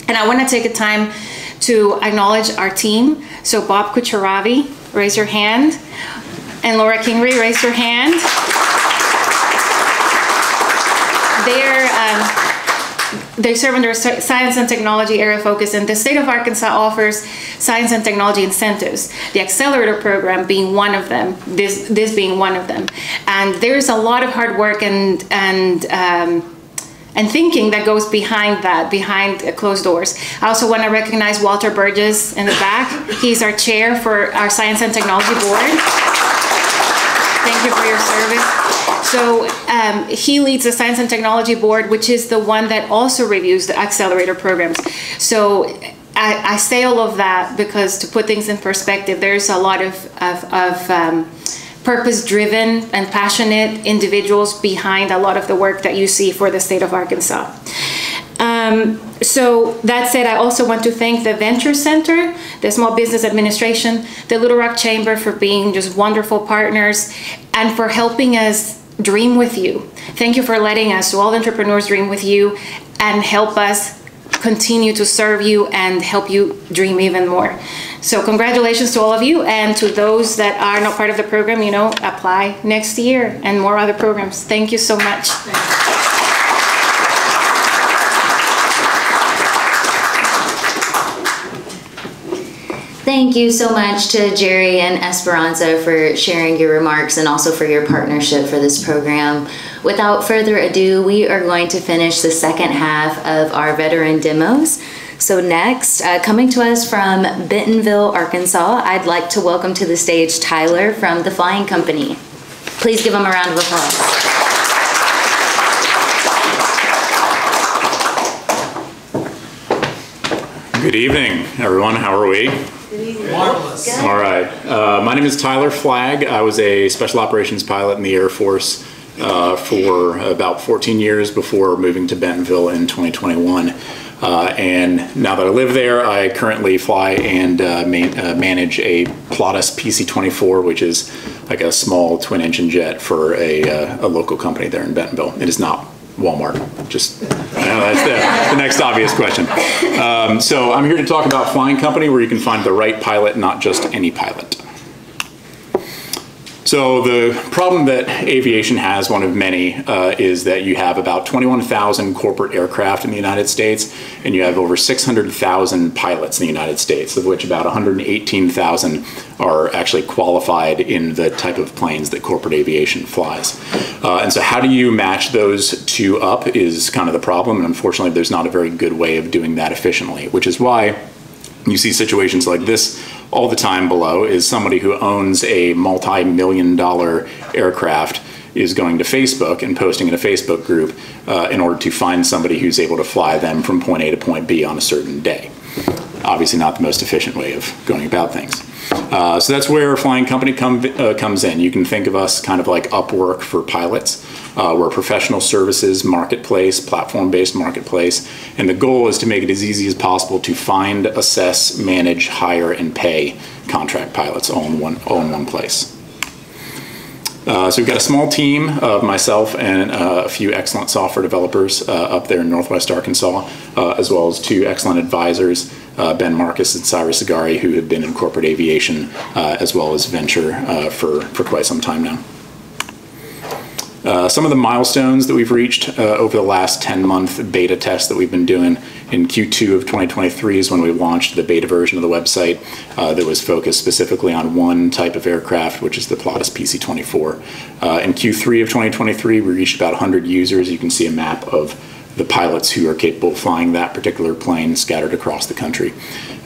And I want to take a time to acknowledge our team. So Bob Kucharavi, raise your hand. And Laura Kingery, raise your hand. They serve under science and technology area focus, and the state of Arkansas offers science and technology incentives, the accelerator program being one of them, this being one of them. And there's a lot of hard work and thinking that goes behind that, behind closed doors. I also want to recognize Walter Burgess in the back. He's our chair for our Science and Technology Board. Thank you for your service. So he leads the Science and Technology Board, which is the one that also reviews the accelerator programs. So I say all of that because, to put things in perspective, there's a lot of purpose-driven and passionate individuals behind a lot of the work that you see for the state of Arkansas. So that said, I also want to thank the Venture Center, the Small Business Administration, the Little Rock Chamber for being just wonderful partners and for helping us dream with you. Thank you for letting us, all entrepreneurs, dream with you and help us continue to serve you and help you dream even more. So congratulations to all of you, and to those that are not part of the program, apply next year and more other programs. Thank you so much. Thank you so much to Jerry and Esperanza for sharing your remarks and also for your partnership for this program. Without further ado, we are going to finish the second half of our veteran demos. So next, coming to us from Bentonville, Arkansas, I'd like to welcome to the stage Tyler from the Flying Company. Please give him a round of applause. Good evening, everyone. How are we? Marvelous. All right. My name is Tyler Flagg. I was a special operations pilot in the Air Force for about 14 years before moving to Bentonville in 2021. And now that I live there, I currently fly and manage a Plautus PC-24, which is like a small twin-engine jet for a local company there in Bentonville. It is not Walmart. Just, I know that's the next obvious question. So I'm here to talk about Flying Company, where you can find the right pilot, not just any pilot. So the problem that aviation has, one of many, is that you have about 21,000 corporate aircraft in the United States, and you have over 600,000 pilots in the United States, of which about 118,000 are actually qualified in the type of planes that corporate aviation flies. And so how do you match those two up is kind of the problem, and unfortunately there's not a very good way of doing that efficiently, which is why you see situations like this all the time below. Is somebody who owns a multi-million-dollar aircraft is going to Facebook and posting in a Facebook group in order to find somebody who's able to fly them from point A to point B on a certain day. Obviously not the most efficient way of going about things. So that's where Flying Company comes in. You can think of us kind of like Upwork for pilots. We're a professional services marketplace, platform-based marketplace, and the goal is to make it as easy as possible to find, assess, manage, hire, and pay contract pilots all in one place. So we've got a small team of myself and a few excellent software developers up there in Northwest Arkansas, as well as two excellent advisors, Ben Marcus and Cyrus Agari, who have been in corporate aviation as well as venture for quite some time now. Some of the milestones that we've reached over the last 10-month beta test that we've been doing. In Q2 of 2023 is when we launched the beta version of the website that was focused specifically on one type of aircraft, which is the Pilatus PC-24. In Q3 of 2023, we reached about 100 users. You can see a map of the pilots who are capable of flying that particular plane scattered across the country.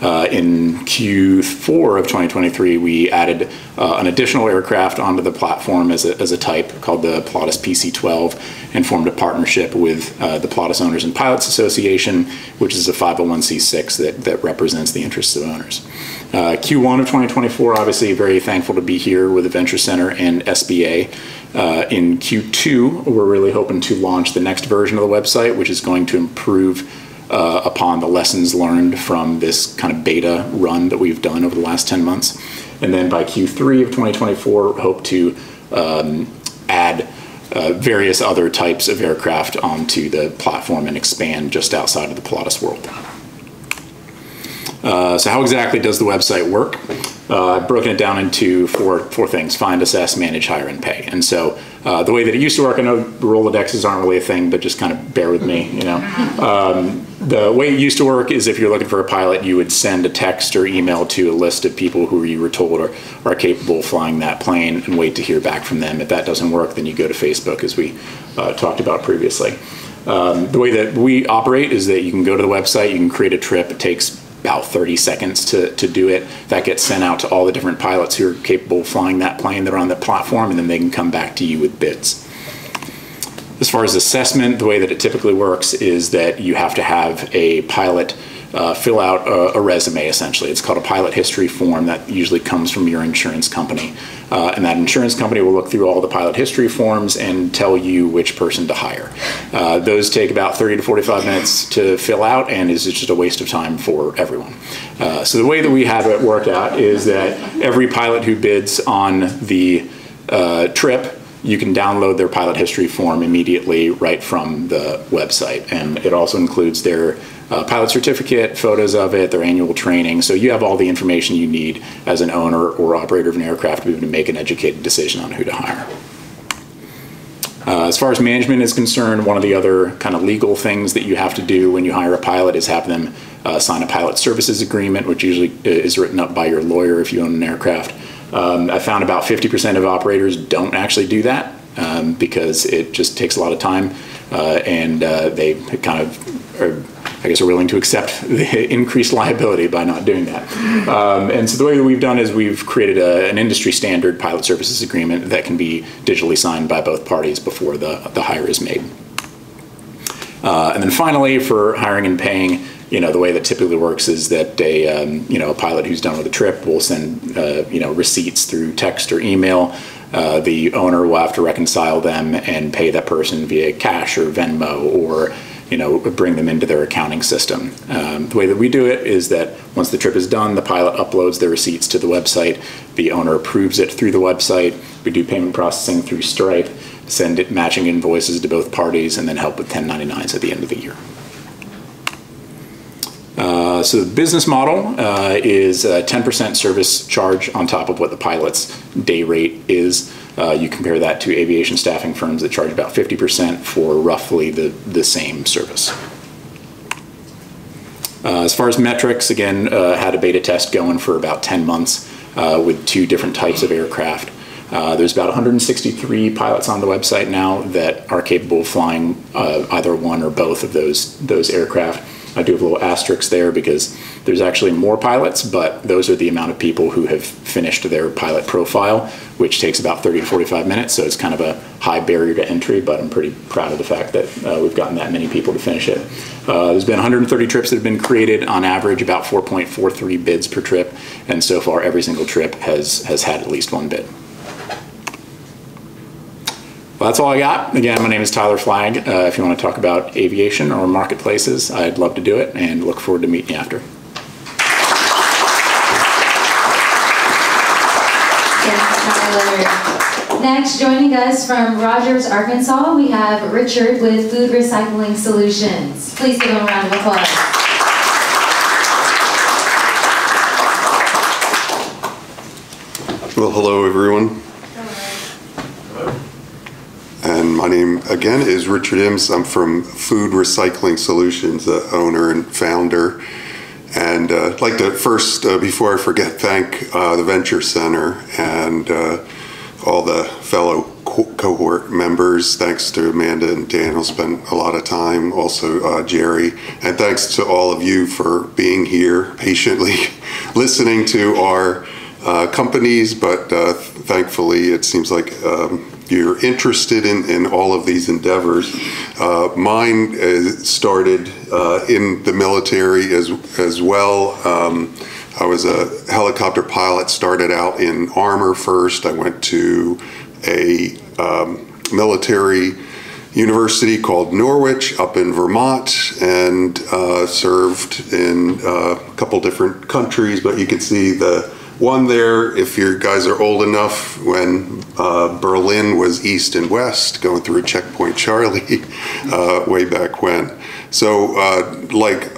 In Q4 of 2023, we added an additional aircraft onto the platform as a type called the Pilatus PC-12 and formed a partnership with the Pilatus Owners and Pilots Association, which is a 501c6 that represents the interests of owners. Q1 of 2024, obviously very thankful to be here with the Venture Center and SBA. In Q2, we're really hoping to launch the next version of the website, which is going to improve upon the lessons learned from this kind of beta run that we've done over the last 10 months. And then by Q3 of 2024, hope to add various other types of aircraft onto the platform and expand just outside of the Pilatus world. So how exactly does the website work? I've broken it down into four things: find, assess, manage, hire, and pay. And so the way that it used to work, I know Rolodexes aren't really a thing, but just kind of bear with me, you know. The way it used to work is if you're looking for a pilot, you would send a text or email to a list of people who you were told are capable of flying that plane and wait to hear back from them. If that doesn't work, then you go to Facebook, as we talked about previously. The way that we operate is that you can go to the website, you can create a trip. It takes about 30 seconds to do it. That gets sent out to all the different pilots who are capable of flying that plane that are on the platform, and then they can come back to you with bids. As far as assessment, the way that it typically works is that you have to have a pilot fill out a resume, essentially. It's called a pilot history form that usually comes from your insurance company. And that insurance company will look through all the pilot history forms and tell you which person to hire. Those take about 30 to 45 minutes to fill out, and is just a waste of time for everyone. So the way that we have it worked out is that every pilot who bids on the trip, you can download their pilot history form immediately right from the website. And it also includes their pilot certificate, photos of it, their annual training. So you have all the information you need as an owner or operator of an aircraft to be able to make an educated decision on who to hire. As far as management is concerned, one of the other kind of legal things that you have to do when you hire a pilot is have them sign a pilot services agreement, which usually is written up by your lawyer if you own an aircraft. I found about 50% of operators don't actually do that because it just takes a lot of time and they kind of are, I guess, are willing to accept the increased liability by not doing that. And so the way that we've done is we've created an industry standard pilot services agreement that can be digitally signed by both parties before the hire is made. And then finally, for hiring and paying, the way that typically works is that a pilot who's done with a trip will send receipts through text or email. The owner will have to reconcile them and pay that person via cash or Venmo, or bring them into their accounting system. The way that we do it is that once the trip is done, the pilot uploads the receipts to the website. The owner approves it through the website. We do payment processing through Stripe, send it matching invoices to both parties, and then help with 1099s at the end of the year. So the business model is a 10% service charge on top of what the pilot's day rate is. You compare that to aviation staffing firms that charge about 50% for roughly the same service. As far as metrics, again, had a beta test going for about 10 months with 2 different types of aircraft. There's about 163 pilots on the website now that are capable of flying either one or both of those aircraft. I do have a little asterisk there because there's actually more pilots, but those are the amount of people who have finished their pilot profile, which takes about 30 to 45 minutes. So it's kind of a high barrier to entry, but I'm pretty proud of the fact that we've gotten that many people to finish it. There's been 130 trips that have been created, on average about 4.43 bids per trip. And so far every single trip has had at least 1 bid. Well, that's all I got. Again, my name is Tyler Flagg. If you want to talk about aviation or marketplaces, I'd love to do it and look forward to meeting you after. Thanks, Tyler. Next, joining us from Rogers, Arkansas, we have Richard with Food Recycling Solutions. Please give him a round of applause. Well, hello everyone. And my name, again, is Richard Imms. I'm from Food Recycling Solutions, the owner and founder. And I'd like to first, before I forget, thank the Venture Center and all the fellow cohort members. Thanks to Amanda and Dan, who spent a lot of time. Also Jerry. And thanks to all of you for being here, patiently listening to our companies. But thankfully, it seems like you're interested in all of these endeavors. Mine started in the military as well. I was a helicopter pilot, started out in armor first. I went to a military university called Norwich up in Vermont and served in a couple different countries, but you can see the one there, if you guys are old enough, when Berlin was east and west, going through Checkpoint Charlie way back when. So like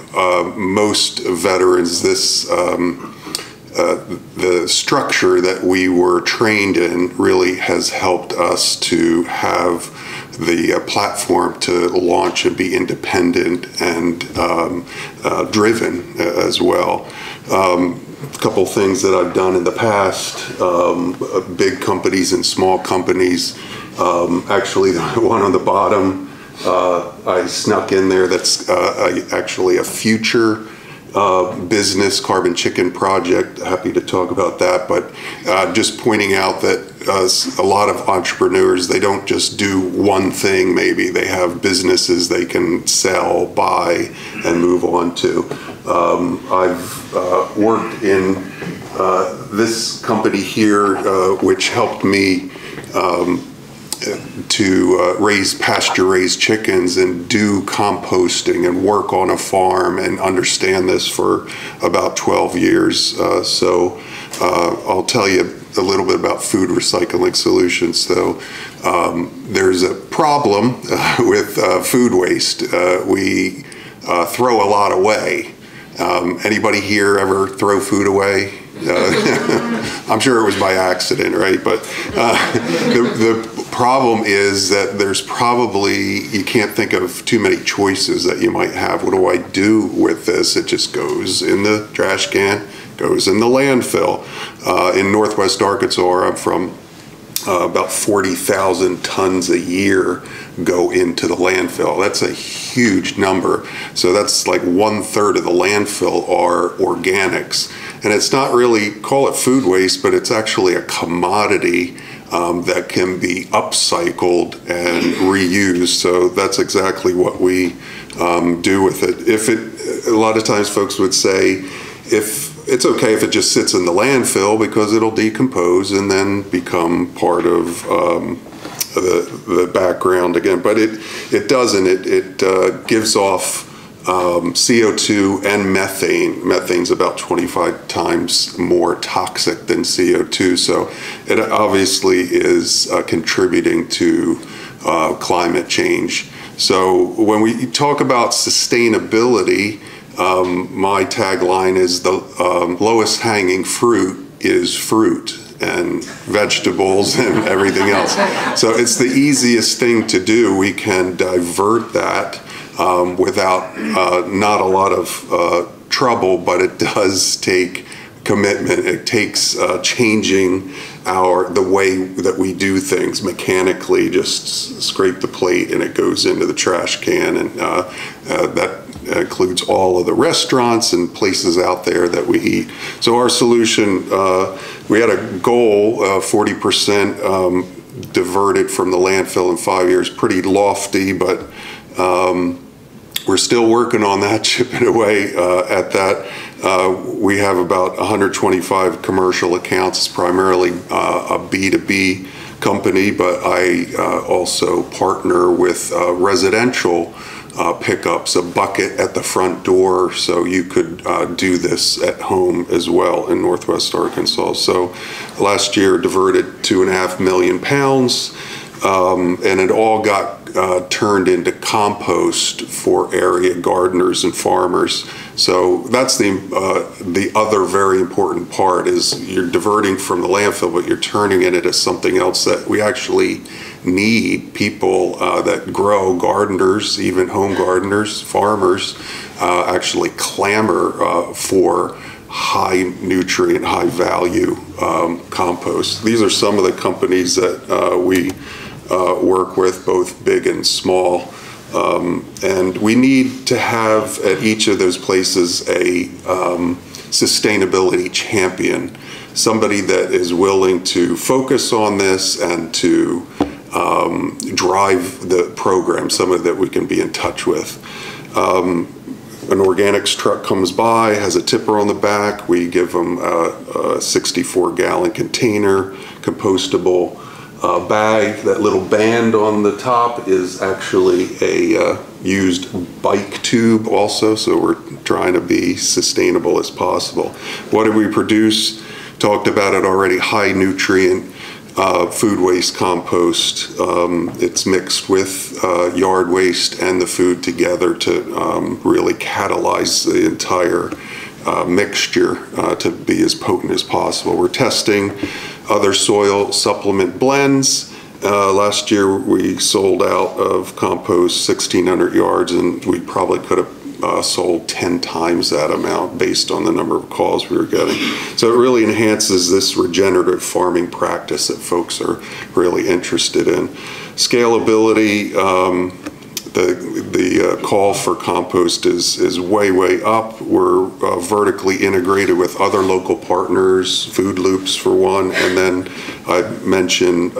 most veterans, this the structure that we were trained in really has helped us to have the platform to launch and be independent and driven as well. A couple things that I've done in the past, big companies and small companies. Actually, the one on the bottom, I snuck in there. That's actually a future business, Carbon Chicken Project. Happy to talk about that, but just pointing out that a lot of entrepreneurs, they don't just do one thing. Maybe they have businesses they can sell, buy, and move on to. I've worked in this company here, which helped me to raise pasture-raised chickens and do composting and work on a farm and understand this for about 12 years. So I'll tell you a little bit about Food Recycling Solutions. So there's a problem with food waste. We throw a lot away. Anybody here ever throw food away? I'm sure it was by accident, right? But the problem is that there's probably, you can't think of too many choices that you might have. What do I do with this? It just goes in the trash can, goes in the landfill. In Northwest Arkansas, I'm from, about 40,000 tons a year go into the landfill. That's a huge number. So that's like 1/3 of the landfill are organics. And it's not really, call it food waste, but it's actually a commodity that can be upcycled and reused. So that's exactly what we do with it. A lot of times folks would say, if it's okay if it just sits in the landfill because it'll decompose and then become part of the background again, but it doesn't. It gives off CO2 and methane. Methane's about 25 times more toxic than CO2, so it obviously is contributing to climate change. So when we talk about sustainability, my tagline is the lowest hanging fruit is fruit and vegetables and everything else. So it's the easiest thing to do. We can divert that without not a lot of trouble, but it does take commitment. It takes changing the way that we do things mechanically. Just scrape the plate and it goes into the trash can, and that includes all of the restaurants and places out there that we eat. So our solution, we had a goal of 40% diverted from the landfill in 5 years. Pretty lofty, but we're still working on that, chipping away at that. We have about 125 commercial accounts. It's primarily a B2B company, but I also partner with residential pickups, a bucket at the front door, so you could do this at home as well in Northwest Arkansas. So last year diverted 2.5 million pounds, and it all got turned into compost for area gardeners and farmers. So that's the other very important part, is you're diverting from the landfill, but you're turning it into something else that we actually need. People that grow, gardeners, even home gardeners, farmers, actually clamor for high nutrient, high value compost. These are some of the companies that we work with, both big and small. And we need to have at each of those places a sustainability champion, somebody that is willing to focus on this and to drive the program, somebody that we can be in touch with. An organics truck comes by, has a tipper on the back. We give them a 64-gallon container, compostable bag. That little band on the top is actually a used bike tube also, so we're trying to be sustainable as possible. What do we produce? Talked about it already, high nutrient food waste compost. It's mixed with yard waste and the food together to really catalyze the entire mixture to be as potent as possible. We're testing other soil supplement blends. Last year we sold out of compost 1,600 yards, and we probably could have sold 10 times that amount based on the number of calls we were getting. So it really enhances this regenerative farming practice that folks are really interested in. Scalability, the call for compost is way up. We're vertically integrated with other local partners, Food Loops for one, and then I mentioned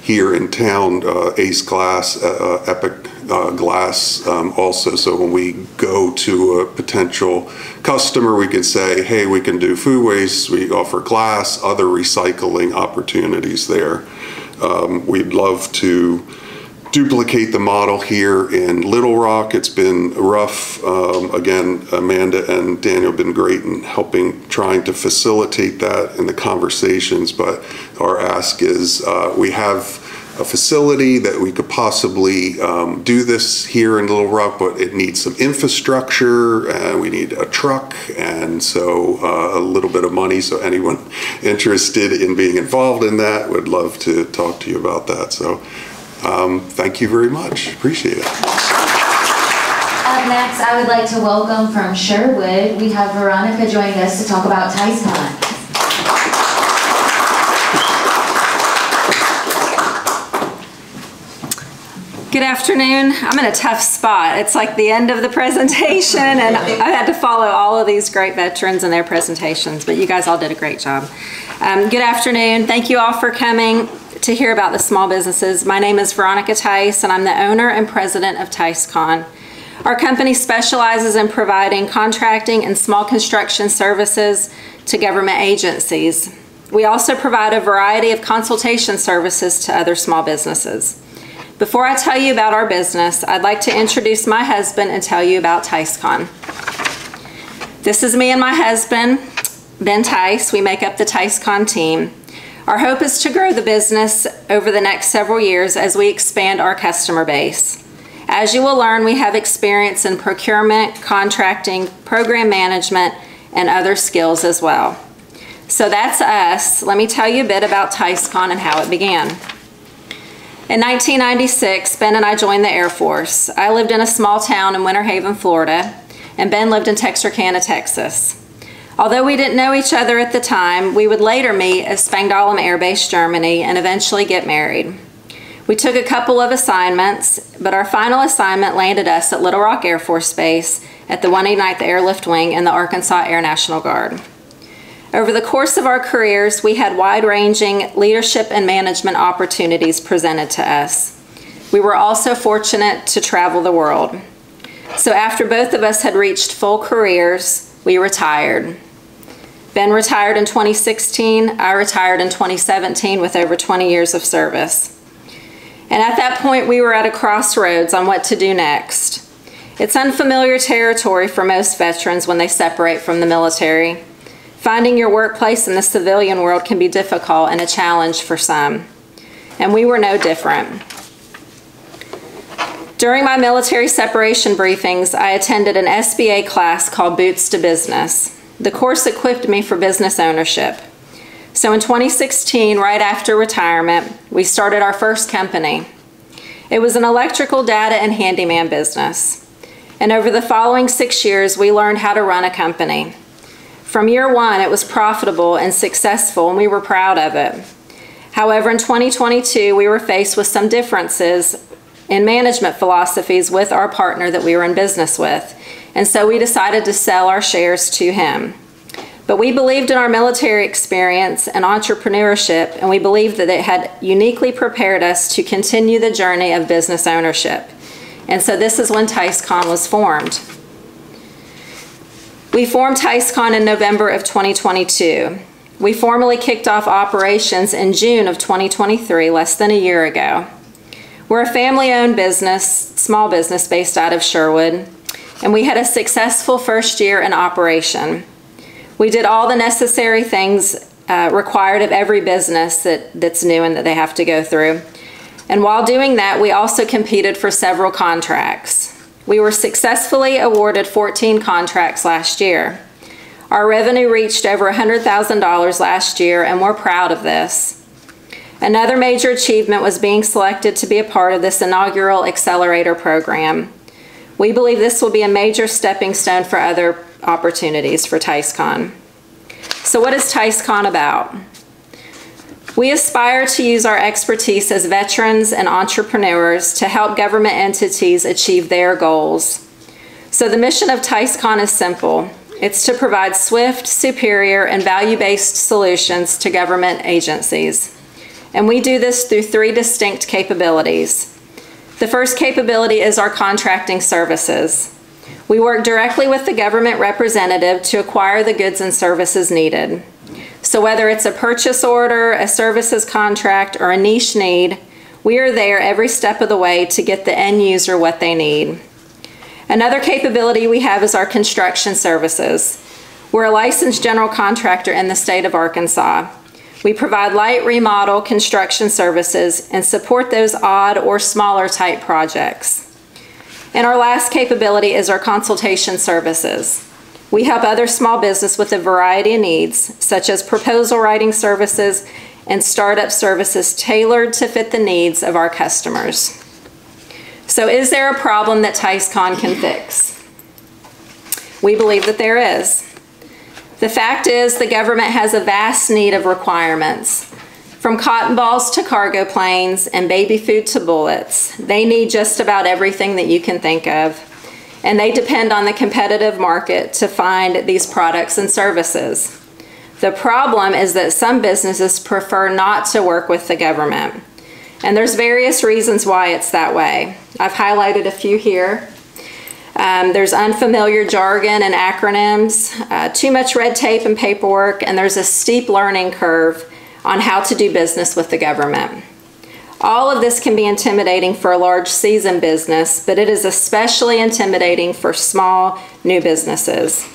here in town Ace Glass, Epic Glass also. So when we go to a potential customer, we can say, hey, we can do food waste, we offer glass, other recycling opportunities there. We'd love to duplicate the model here in Little Rock. It's been rough. Again, Amanda and Daniel have been great in trying to facilitate that in the conversations, but our ask is we have a facility that we could possibly do this here in Little Rock, but it needs some infrastructure, and we need a truck, and so a little bit of money. So anyone interested in being involved in that would love to talk to you about that. So thank you very much. Appreciate it. Up next, I would like to welcome from Sherwood, we have Veronica joining us to talk about TICECon. Good afternoon. I'm in a tough spot. It's like the end of the presentation, and I've had to follow all of these great veterans and their presentations, but you guys all did a great job. Good afternoon. Thank you all for coming to hear about the small businesses. My name is Veronica Tice, and I'm the owner and president of TICECon. Our company specializes in providing contracting and small construction services to government agencies. We also provide a variety of consultation services to other small businesses. Before I tell you about our business, I'd like to introduce my husband and tell you about TICECon. This is me and my husband, Ben Tice. We make up the TICECon team. Our hope is to grow the business over the next several years as we expand our customer base. As you will learn, we have experience in procurement, contracting, program management, and other skills as well. So that's us. Let me tell you a bit about TICECON and how it began. In 1996, Ben and I joined the Air Force. I lived in a small town in Winter Haven, Florida, and Ben lived in Texarkana, Texas. Although we didn't know each other at the time, we would later meet at Spangdahlem Air Base, Germany, and eventually get married. We took a couple of assignments, but our final assignment landed us at Little Rock Air Force Base at the 189th Airlift Wing in the Arkansas Air National Guard. Over the course of our careers, we had wide-ranging leadership and management opportunities presented to us. We were also fortunate to travel the world. So after both of us had reached full careers, we retired. Ben retired in 2016, I retired in 2017 with over 20 years of service. And at that point, we were at a crossroads on what to do next. It's unfamiliar territory for most veterans when they separate from the military. Finding your workplace in the civilian world can be difficult and a challenge for some. And we were no different. During my military separation briefings, I attended an SBA class called Boots to Business. The course equipped me for business ownership. So in 2016, right after retirement, we started our first company. It was an electrical data and handyman business. And over the following 6 years, we learned how to run a company. From year one, it was profitable and successful, and we were proud of it. However, in 2022, we were faced with some differences in management philosophies with our partner that we were in business with, and so we decided to sell our shares to him. But we believed in our military experience and entrepreneurship, and we believed that it had uniquely prepared us to continue the journey of business ownership. And so this is when TICECON was formed. We formed TICECON in November of 2022. We formally kicked off operations in June of 2023, less than a year ago. We're a family-owned business, small business based out of Sherwood, and we had a successful first year in operation. We did all the necessary things required of every business that's new and that they have to go through. And while doing that, we also competed for several contracts. We were successfully awarded 14 contracts last year. Our revenue reached over $100,000 last year, and we're proud of this. Another major achievement was being selected to be a part of this inaugural accelerator program. We believe this will be a major stepping stone for other opportunities for TICECON. So what is TICECON about? We aspire to use our expertise as veterans and entrepreneurs to help government entities achieve their goals. So the mission of TICECON is simple. It's to provide swift, superior, and value-based solutions to government agencies. And we do this through 3 distinct capabilities. The first capability is our contracting services. We work directly with the government representative to acquire the goods and services needed. So whether it's a purchase order, a services contract, or a niche need, we are there every step of the way to get the end user what they need. Another capability we have is our construction services. We're a licensed general contractor in the state of Arkansas. We provide light remodel construction services and support those odd or smaller type projects. And our last capability is our consultation services. We help other small business with a variety of needs, such as proposal writing services and startup services tailored to fit the needs of our customers. So is there a problem that TICECON can fix? We believe that there is. The fact is the government has a vast need of requirements. From cotton balls to cargo planes and baby food to bullets, they need just about everything that you can think of. And they depend on the competitive market to find these products and services. The problem is that some businesses prefer not to work with the government. And there's various reasons why it's that way. I've highlighted a few here. There's unfamiliar jargon and acronyms, too much red tape and paperwork, and there's a steep learning curve on how to do business with the government. All of this can be intimidating for a large seasoned business, but it is especially intimidating for small, new businesses.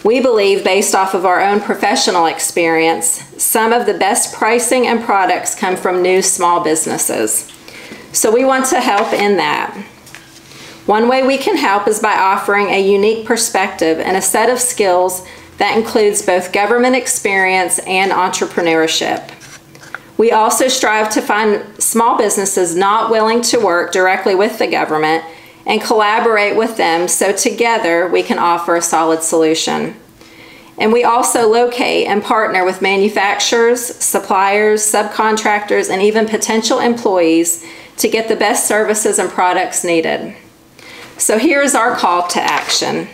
We believe, based off of our own professional experience, some of the best pricing and products come from new small businesses. So we want to help in that. One way we can help is by offering a unique perspective and a set of skills that includes both government experience and entrepreneurship. We also strive to find small businesses not willing to work directly with the government and collaborate with them so together we can offer a solid solution. And we also locate and partner with manufacturers, suppliers, subcontractors, and even potential employees to get the best services and products needed. So here's our call to action.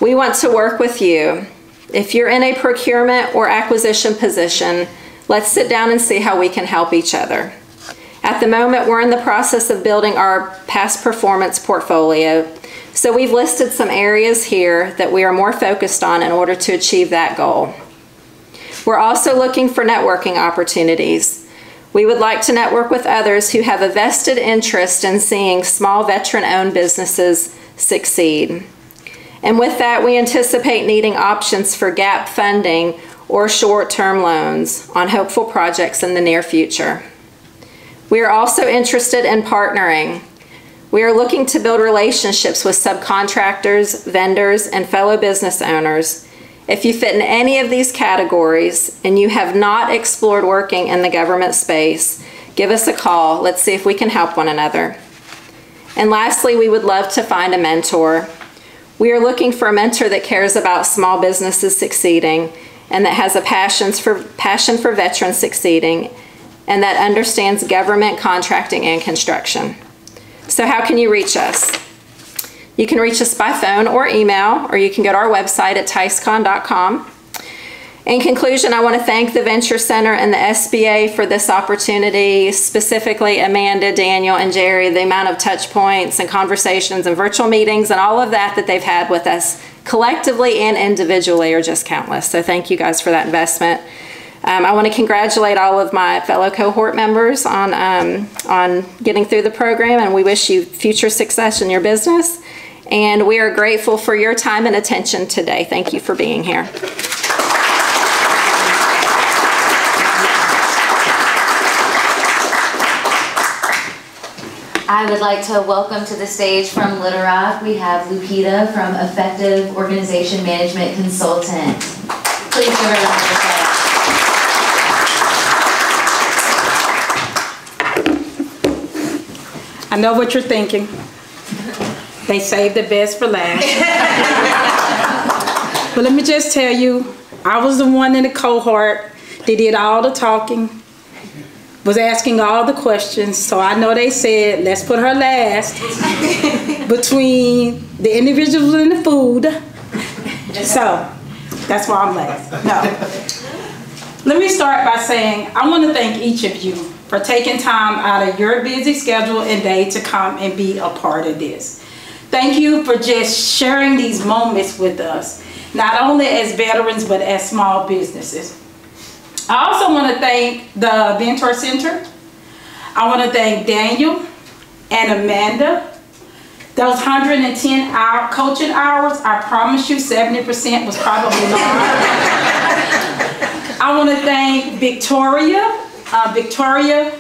We want to work with you. If you're in a procurement or acquisition position, let's sit down and see how we can help each other. At the moment, we're in the process of building our past performance portfolio. So we've listed some areas here that we are more focused on in order to achieve that goal. We're also looking for networking opportunities. We would like to network with others who have a vested interest in seeing small veteran-owned businesses succeed. And with that, we anticipate needing options for gap funding or short-term loans on hopeful projects in the near future. We are also interested in partnering. We are looking to build relationships with subcontractors, vendors, and fellow business owners. If you fit in any of these categories and you have not explored working in the government space, give us a call. Let's see if we can help one another. And lastly, we would love to find a mentor. We are looking for a mentor that cares about small businesses succeeding and that has a passion for veterans succeeding and that understands government, contracting, and construction. So how can you reach us? You can reach us by phone or email, or you can go to our website at ticecon.com. In conclusion, I want to thank the Venture Center and the SBA for this opportunity, specifically Amanda, Daniel, and Jerry, the amount of touch points and conversations and virtual meetings and all of that they've had with us collectively and individually are just countless. So thank you guys for that investment. I want to congratulate all of my fellow cohort members on getting through the program, and we wish you future success in your business. And we are grateful for your time and attention today. Thank you for being here. I would like to welcome to the stage from Little Rock, we have Lupita from Effective Organization Management Consultant. Please give her a round of applause. I know what you're thinking. They saved the best for last. But let me just tell you, I was the one in the cohort. They did all the talking, was asking all the questions. So I know they said, let's put her last between the individuals and the food. So that's why I'm last. No. Let me start by saying, I want to thank each of you for taking time out of your busy schedule and day to come and be a part of this. Thank you for just sharing these moments with us, not only as veterans, but as small businesses. I also want to thank the Venture Center. I want to thank Daniel and Amanda. Those 110 coaching hours, I promise you 70% was probably mine. I want to thank Victoria. Victoria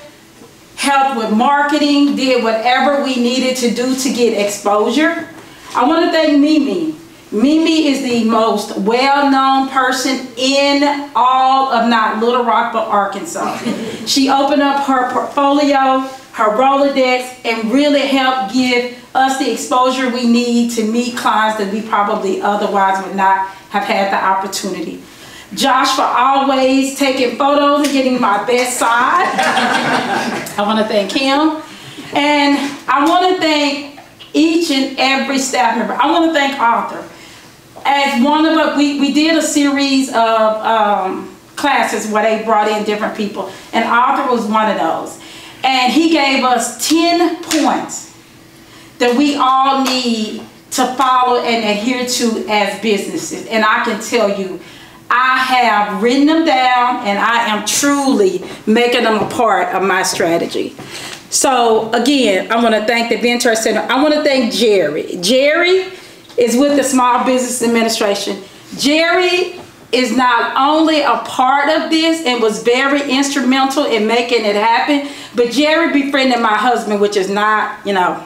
helped with marketing, did whatever we needed to do to get exposure. I want to thank Mimi. Mimi is the most well-known person in all of not Little Rock, but Arkansas. She opened up her portfolio, her Rolodex, and really helped give us the exposure we need to meet clients that we probably otherwise would not have had the opportunity. Josh for always taking photos and getting my best side. I want to thank him. And I want to thank each and every staff member. I want to thank Arthur. As one of us, we did a series of classes where they brought in different people, and Arthur was one of those. And he gave us 10 points that we all need to follow and adhere to as businesses. And I can tell you, I have written them down and I am truly making them a part of my strategy. So again, I want to thank the Venture Center. I want to thank Jerry. Jerry is with the Small Business Administration. Jerry is not only a part of this and was very instrumental in making it happen, but Jerry befriended my husband, which is not, you know,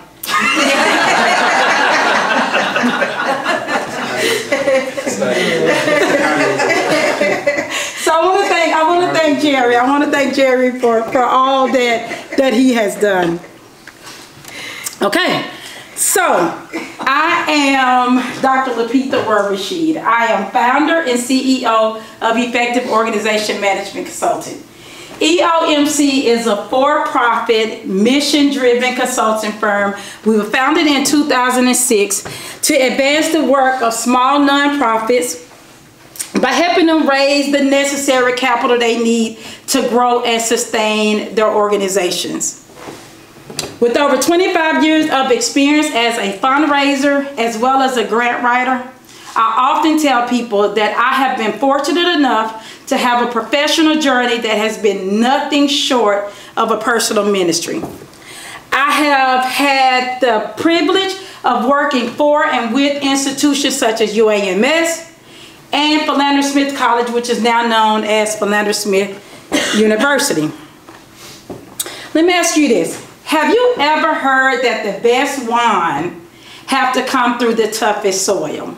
So I want to thank Jerry. I want to thank Jerry for all that he has done. Okay, so I am Dr. Lapitha Rashid. I am founder and CEO of Effective Organization Management Consulting. EOMC is a for-profit, mission-driven consulting firm. We were founded in 2006 to advance the work of small nonprofits by helping them raise the necessary capital they need to grow and sustain their organizations. With over 25 years of experience as a fundraiser as well as a grant writer, I often tell people that I have been fortunate enough to have a professional journey that has been nothing short of a personal ministry. I have had the privilege of working for and with institutions such as UAMS and Philander Smith College, which is now known as Philander Smith University. Let me ask you this. Have you ever heard that the best wine have to come through the toughest soil?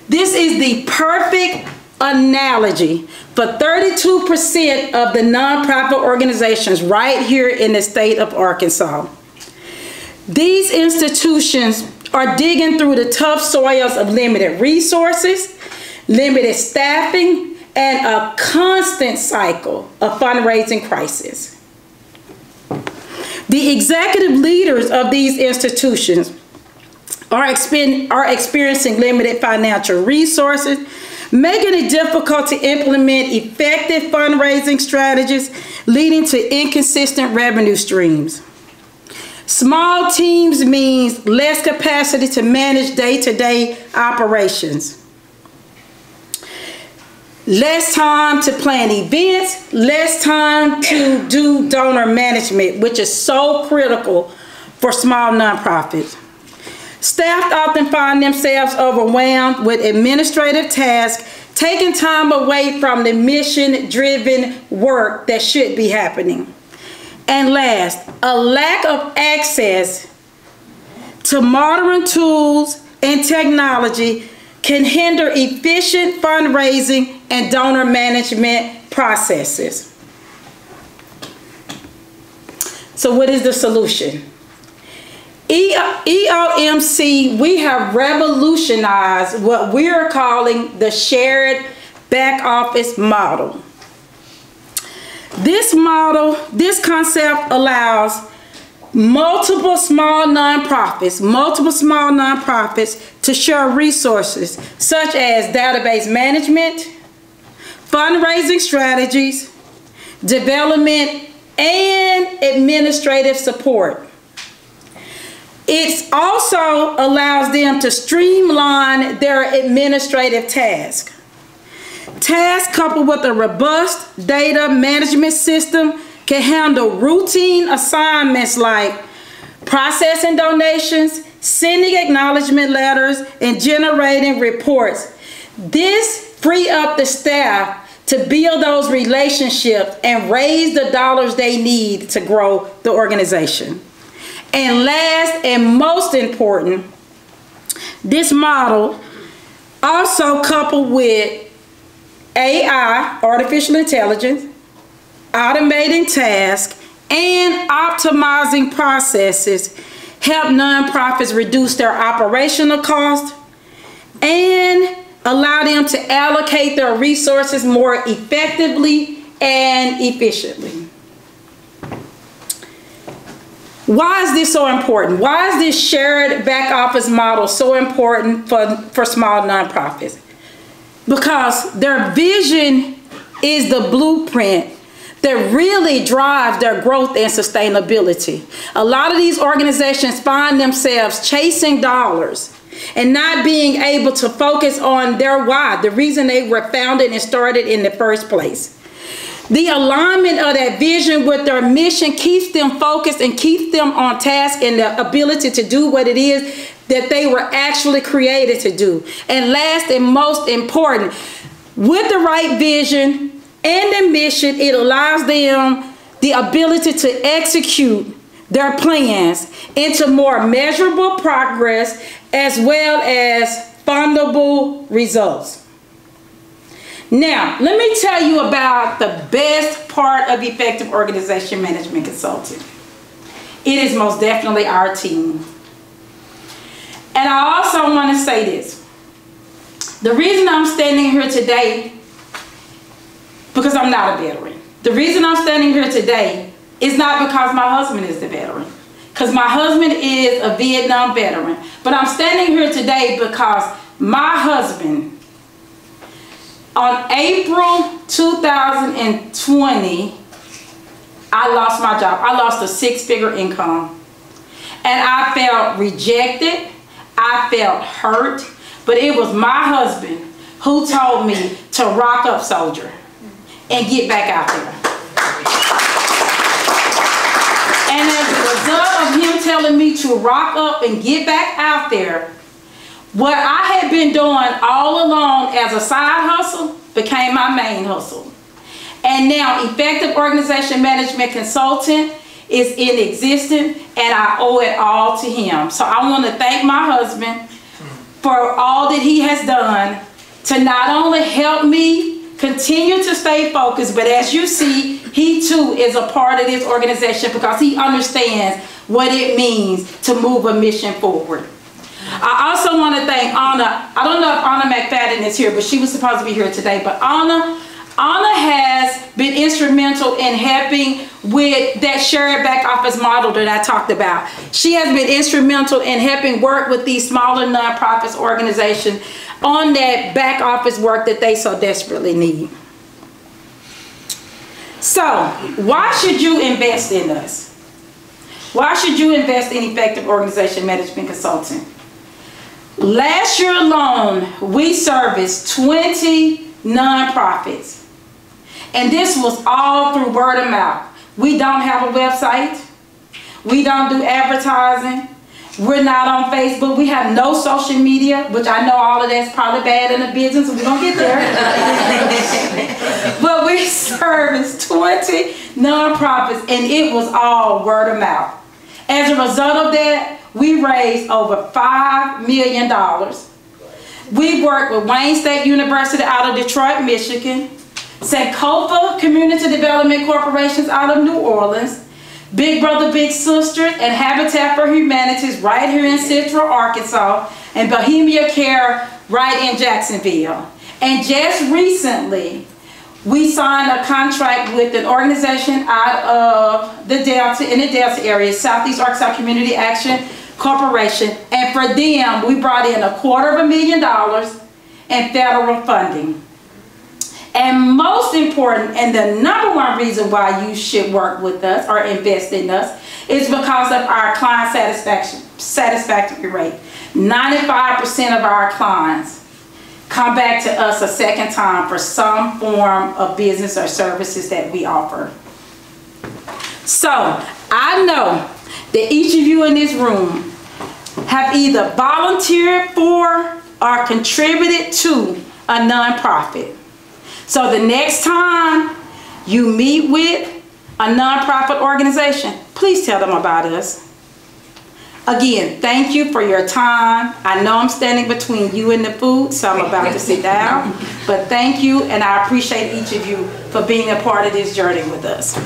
This is the perfect analogy for 32% of the nonprofit organizations right here in the state of Arkansas. These institutions are digging through the tough soils of limited resources, limited staffing, and a constant cycle of fundraising crisis. The executive leaders of these institutions are experiencing limited financial resources, making it difficult to implement effective fundraising strategies, leading to inconsistent revenue streams. Small teams means less capacity to manage day-to-day operations. Less time to plan events, less time to do donor management, which is so critical for small nonprofits. Staff often find themselves overwhelmed with administrative tasks, taking time away from the mission-driven work that should be happening. And last, a lack of access to modern tools and technology can hinder efficient fundraising and donor management processes. So what is the solution? EOMC, we have revolutionized what we're calling the shared back office model. This concept allows multiple small nonprofits to share resources such as database management, fundraising strategies, development, and administrative support. It also allows them to streamline their administrative tasks. Tasks coupled with a robust data management system can handle routine assignments like processing donations, sending acknowledgement letters, and generating reports. This free up the staff to build those relationships and raise the dollars they need to grow the organization. And last and most important, this model also coupled with AI, artificial intelligence, automating tasks, and optimizing processes help nonprofits reduce their operational costs and allow them to allocate their resources more effectively and efficiently. Why is this so important? Why is this shared back office model so important for small nonprofits? Because their vision is the blueprint that really drives their growth and sustainability. A lot of these organizations find themselves chasing dollars and not being able to focus on their why, the reason they were founded and started in the first place. The alignment of that vision with their mission keeps them focused and keeps them on task and the ability to do what it is that they were actually created to do. And last and most important, with the right vision and the mission, it allows them the ability to execute their plans into more measurable progress as well as fundable results. Now, let me tell you about the best part of effective organization management consulting. It is most definitely our team. And I also want to say this. The reason I'm standing here today, because I'm not a veteran. The reason I'm standing here today is not because my husband is the veteran. Because my husband is a Vietnam veteran. But I'm standing here today because my husband, on April 2020, I lost my job. I lost a 6-figure income. And I felt rejected. I felt hurt. But it was my husband who told me to rock up, soldier, and get back out there. And as a result of him telling me to rock up and get back out there, what I had been doing all along as a side hustle became my main hustle. And now effective organization management consultant is in existence, and I owe it all to him. So I want to thank my husband for all that he has done to not only help me continue to stay focused, but as you see, he too is a part of this organization because he understands what it means to move a mission forward. I also want to thank Anna. I don't know if Anna McFadden is here, but she was supposed to be here today. But Anna has been instrumental in helping with that shared back office model that I talked about. She has been instrumental in helping work with these smaller nonprofits organizations on that back office work that they so desperately need. So, why should you invest in us? Why should you invest in effective organization management consulting? Last year alone, we serviced 20 nonprofits. And this was all through word of mouth. We don't have a website. We don't do advertising. We're not on Facebook. We have no social media, which I know all of that's probably bad in the business. We're going to get there. But we serviced 20 nonprofits, and it was all word of mouth. As a result of that, we raised over $5 million. We worked with Wayne State University out of Detroit, Michigan, Sankofa Community Development Corporations out of New Orleans, Big Brother Big Sisters and Habitat for Humanities right here in Central Arkansas, and Bohemia Care right in Jacksonville. And just recently, we signed a contract with an organization out of the Delta, in the Delta area, Southeast Arkansas Community Action Corporation, and for them, we brought in $250,000 in federal funding. And most important, and the #1 reason why you should work with us or invest in us, is because of our client satisfaction rate. 95% of our clients come back to us a second time for some form of business or services that we offer. So, I know that each of you in this room have either volunteered for or contributed to a nonprofit. So the next time you meet with a nonprofit organization, please tell them about us. Again, thank you for your time. I know I'm standing between you and the food, so I'm about to sit down. But thank you, and I appreciate each of you for being a part of this journey with us.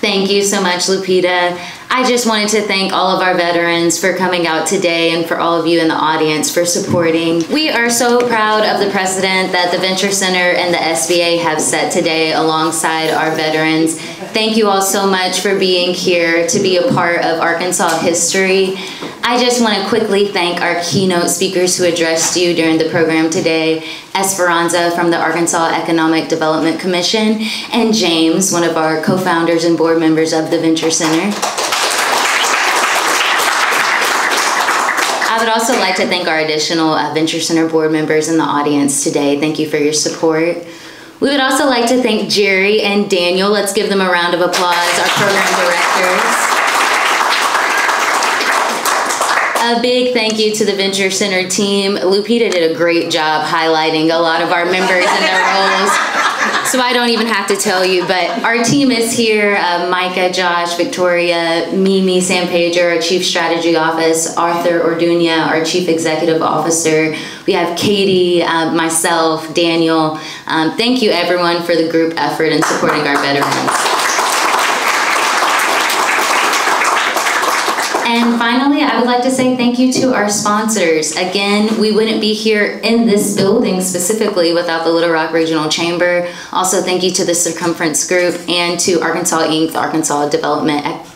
Thank you so much, Lupita. I just wanted to thank all of our veterans for coming out today and for all of you in the audience for supporting. We are so proud of the precedent that the Venture Center and the SBA have set today alongside our veterans. Thank you all so much for being here to be a part of Arkansas history. I just want to quickly thank our keynote speakers who addressed you during the program today, Esperanza from the Arkansas Economic Development Commission, and James, one of our co-founders and board members of the Venture Center. I would also like to thank our additional Venture Center board members in the audience today. Thank you for your support. We would also like to thank Jerry and Daniel. Let's give them a round of applause, our program directors. A big thank you to the Venture Center team. Lupita did a great job highlighting a lot of our members and their roles. So I don't even have to tell you, but our team is here. Micah, Josh, Victoria, Mimi San Pedro, our Chief Strategy Office, Arthur Orduña, our Chief Executive Officer. We have Katie, myself, Daniel. Thank you everyone for the group effort in supporting our veterans. And finally, I would like to say thank you to our sponsors. Again, we wouldn't be here in this building specifically without the Little Rock Regional Chamber. Also, thank you to the Circumference Group and to Arkansas Inc., the Arkansas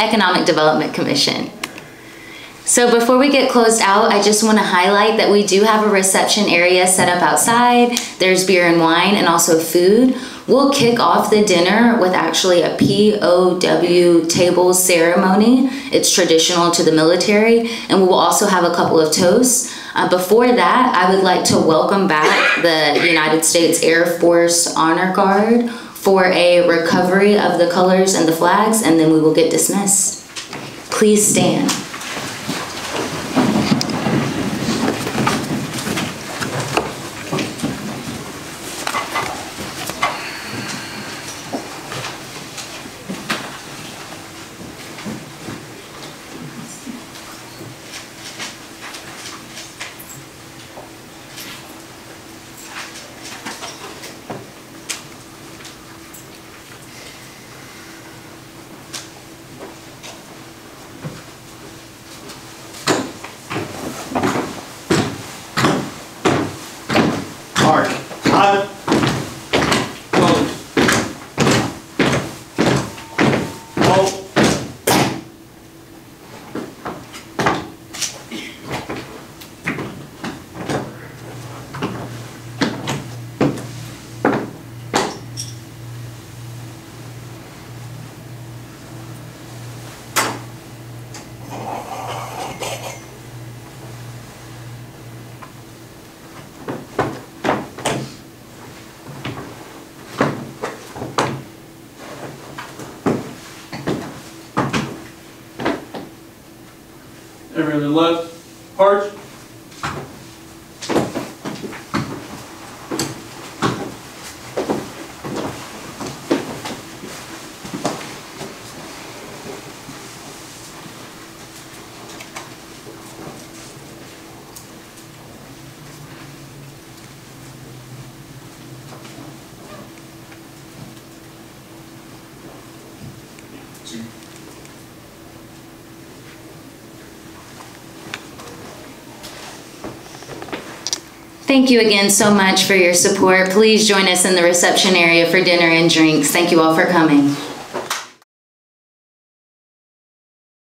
Economic Development Commission. So before we get closed out, I just want to highlight that we do have a reception area set up outside. There's beer and wine and also food. We'll kick off the dinner with actually a POW table ceremony. It's traditional to the military, and we will also have a couple of toasts. Before that, I would like to welcome back the United States Air Force Honor Guard for a recovery of the colors and the flags, and then we will get dismissed. Please stand. Everyone to the left. Arch. Thank you again so much for your support. Please join us in the reception area for dinner and drinks. Thank you all for coming.